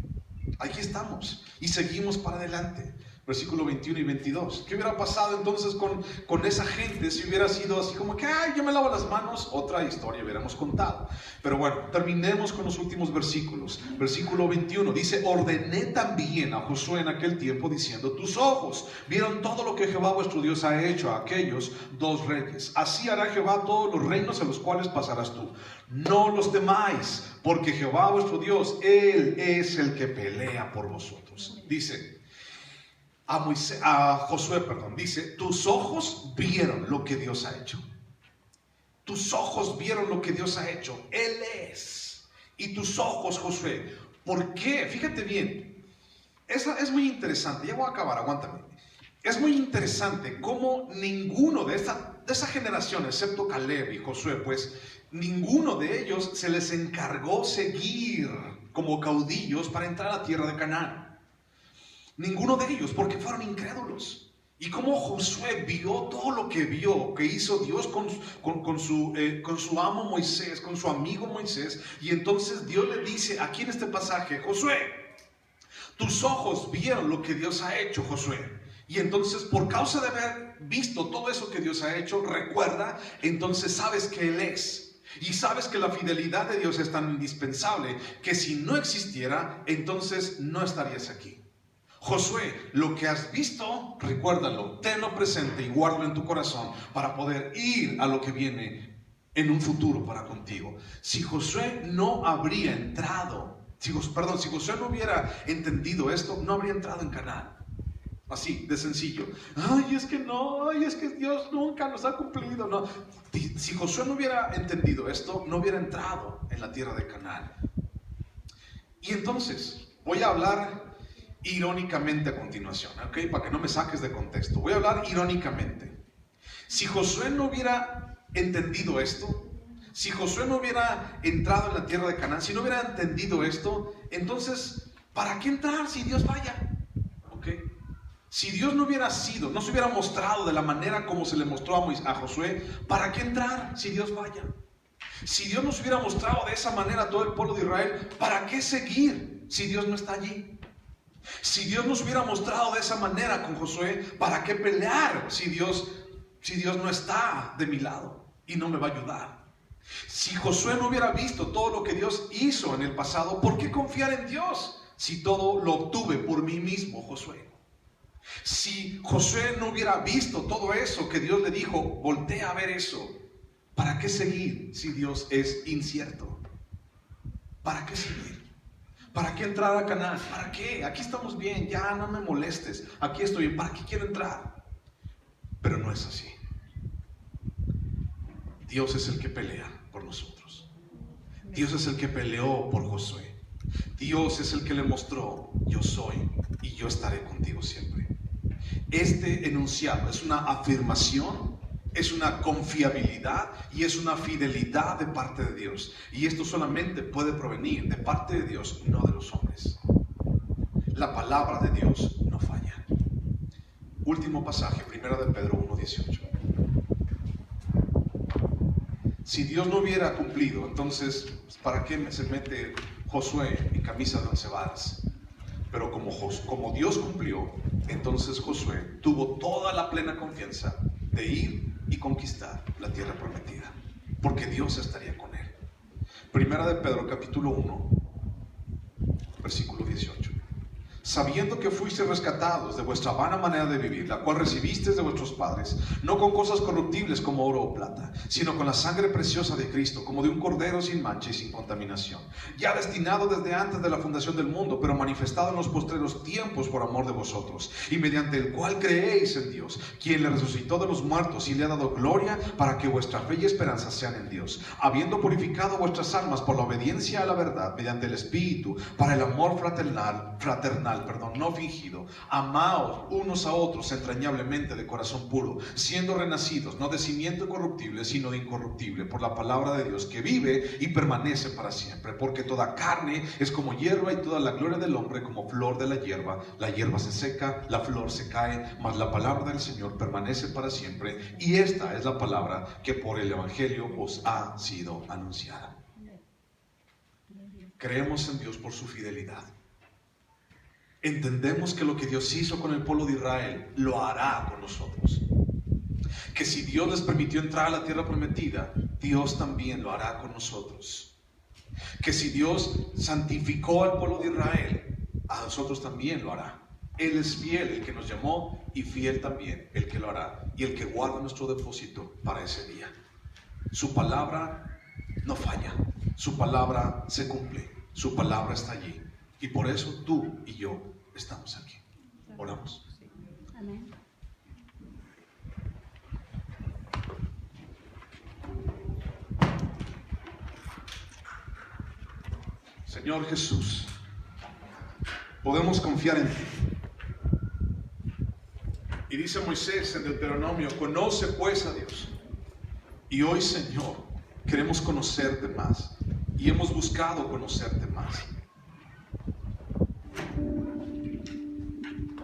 Aquí estamos y seguimos para adelante. Versículo 21 y 22. ¿Qué hubiera pasado entonces con esa gente si hubiera sido así como que: ay, yo me lavo las manos? Otra historia hubiéramos contado. Pero bueno, terminemos con los últimos versículos. Versículo 21 dice: ordené también a Josué en aquel tiempo diciendo: tus ojos vieron todo lo que Jehová vuestro Dios ha hecho a aquellos 2 reyes. Así hará Jehová todos los reinos a los cuales pasarás tú. No los temáis, porque Jehová vuestro Dios, Él es el que pelea por vosotros. Dice a Josué, dice: tus ojos vieron lo que Dios ha hecho. Tus ojos vieron lo que Dios ha hecho. Él es. Y tus ojos, Josué. ¿Por qué? Fíjate bien. Es muy interesante. Ya voy a acabar, aguántame. Es muy interesante cómo ninguno de esa generación, excepto Caleb y Josué, pues ninguno de ellos se les encargó seguir como caudillos para entrar a la tierra de Canaán. Ninguno de ellos, porque fueron incrédulos. Y como Josué vio todo lo que vio, que hizo Dios con su amo Moisés, con su amigo Moisés. Y entonces Dios le dice aquí en este pasaje: Josué, tus ojos vieron lo que Dios ha hecho, Josué. Y entonces, por causa de haber visto todo eso que Dios ha hecho, recuerda, entonces sabes que Él es. Y sabes que la fidelidad de Dios es tan indispensable que si no existiera, entonces no estarías aquí. Josué, lo que has visto, recuérdalo, tenlo presente y guárdalo en tu corazón para poder ir a lo que viene en un futuro para contigo. Si Josué no habría entrado, si Josué no hubiera entendido esto, no habría entrado en Canaán. Así, de sencillo. Ay, es que no, ay, es que Dios nunca nos ha cumplido. No. Si Josué no hubiera entendido esto, no hubiera entrado en la tierra de Canaán. Y entonces, voy a hablar irónicamente a continuación, ¿ok? Para que no me saques de contexto. Voy a hablar irónicamente. Si Josué no hubiera entendido esto, si Josué no hubiera entrado en la tierra de Canaán, si no hubiera entendido esto, entonces, ¿para qué entrar si Dios vaya? ¿Ok? Si Dios no hubiera sido, no se hubiera mostrado de la manera como se le mostró a Josué, ¿para qué entrar si Dios vaya? Si Dios nos hubiera mostrado de esa manera a todo el pueblo de Israel, ¿para qué seguir si Dios no está allí? Si Dios nos hubiera mostrado de esa manera con Josué, ¿para qué pelear si Dios no está de mi lado y no me va a ayudar? Si Josué no hubiera visto todo lo que Dios hizo en el pasado, ¿por qué confiar en Dios si todo lo obtuve por mí mismo, Josué? Si Josué no hubiera visto todo eso que Dios le dijo, voltea a ver eso, ¿para qué seguir si Dios es incierto? ¿Para qué seguir? ¿Para qué entrar a Canaán? ¿Para qué? Aquí estamos bien, ya no me molestes, aquí estoy bien, ¿para qué quiero entrar? Pero no es así. Dios es el que pelea por nosotros. Dios es el que peleó por Josué. Dios es el que le mostró, yo soy y yo estaré contigo siempre. Este enunciado es una afirmación, es una confiabilidad y es una fidelidad de parte de Dios. Y esto solamente puede provenir de parte de Dios, no de los hombres. La palabra de Dios no falla. Último pasaje, 1 de Pedro 1:18. Si Dios no hubiera cumplido, entonces, ¿para qué se mete Josué en camisa de 11 varas? Pero como Dios cumplió, entonces Josué tuvo toda la plena confianza de ir y conquistar la tierra prometida, porque Dios estaría con él. 1 de Pedro capítulo 1, versículo 18. Sabiendo que fuisteis rescatados de vuestra vana manera de vivir, la cual recibisteis de vuestros padres, no con cosas corruptibles como oro o plata, sino con la sangre preciosa de Cristo, como de un cordero sin mancha y sin contaminación, ya destinado desde antes de la fundación del mundo, pero manifestado en los postreros tiempos por amor de vosotros, y mediante el cual creéis en Dios, quien le resucitó de los muertos y le ha dado gloria, para que vuestra fe y esperanza sean en Dios, habiendo purificado vuestras almas por la obediencia a la verdad, mediante el Espíritu, para el amor fraternal, no fingido. Amaos unos a otros entrañablemente de corazón puro, siendo renacidos no de simiente corruptible, sino de incorruptible, por la palabra de Dios, que vive y permanece para siempre. Porque toda carne es como hierba, y toda la gloria del hombre como flor de la hierba. La hierba se seca, la flor se cae, mas la palabra del Señor permanece para siempre. Y esta es la palabra que por el Evangelio os ha sido anunciada. Creemos en Dios por su fidelidad. Entendemos que lo que Dios hizo con el pueblo de Israel lo hará con nosotros. Que si Dios les permitió entrar a la tierra prometida, Dios también lo hará con nosotros. Que si Dios santificó al pueblo de Israel, a nosotros también lo hará. Él es fiel, el que nos llamó, y fiel también el que lo hará, y el que guarda nuestro depósito para ese día. Su palabra no falla, su palabra se cumple, su palabra está allí. Y por eso tú y yo estamos aquí. Oramos. Amén. Señor Jesús, podemos confiar en ti. Y dice Moisés en Deuteronomio, conoce pues a Dios. Y hoy, Señor, queremos conocerte más. Y hemos buscado conocerte más.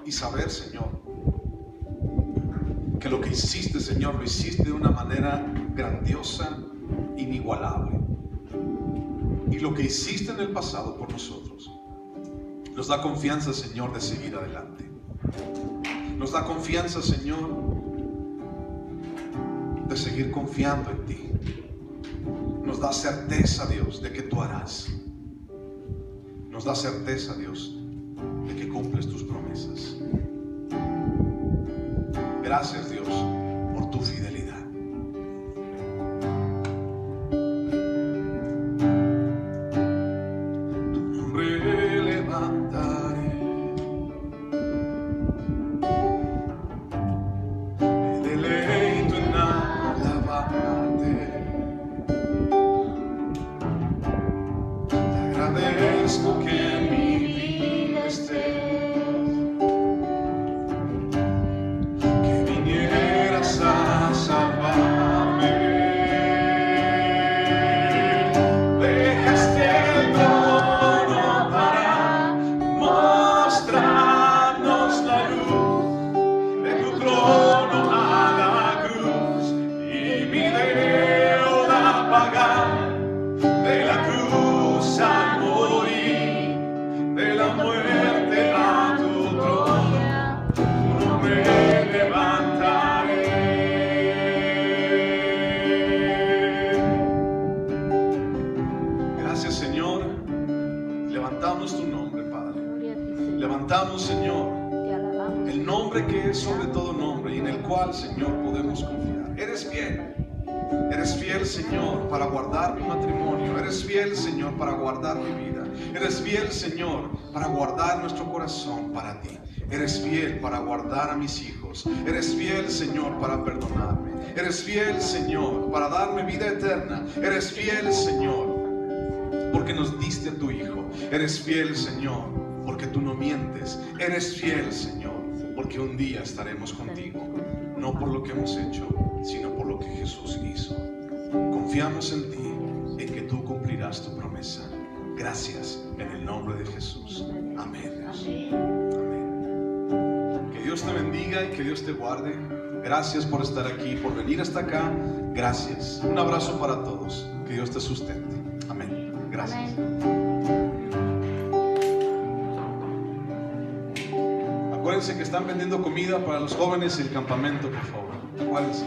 Y saber, Señor, que lo que hiciste, Señor, lo hiciste de una manera grandiosa, inigualable. Y lo que hiciste en el pasado por nosotros nos da confianza, Señor, de seguir adelante. Nos da confianza, Señor, de seguir confiando en ti. Nos da certeza, Dios, de que tú harás. Nos da certeza, Dios, de que cumples tus promesas. Gracias, Dios, por tu fidelidad. Tu nombre levantaré, me deleito en alabarte. Te agradezco que en mi vida estés. Sobre todo nombre y en el cual, Señor, podemos confiar. Eres fiel, Señor, para guardar mi matrimonio. Eres fiel, Señor, para guardar mi vida. Eres fiel, Señor, para guardar nuestro corazón para ti. Eres fiel para guardar a mis hijos. Eres fiel, Señor, para perdonarme. Eres fiel, Señor, para darme vida eterna. Eres fiel, Señor, porque nos diste a tu Hijo. Eres fiel, Señor, porque tú no mientes. Eres fiel, Señor, porque un día estaremos contigo, no por lo que hemos hecho, sino por lo que Jesús hizo. Confiamos en ti, en que tú cumplirás tu promesa. Gracias en el nombre de Jesús. Amén. Amén. Que Dios te bendiga y que Dios te guarde. Gracias por estar aquí, por venir hasta acá. Gracias. Un abrazo para todos. Que Dios te sustente. Amén. Gracias. Acuérdense que están vendiendo comida para los jóvenes en el campamento, por favor. Acuérdense.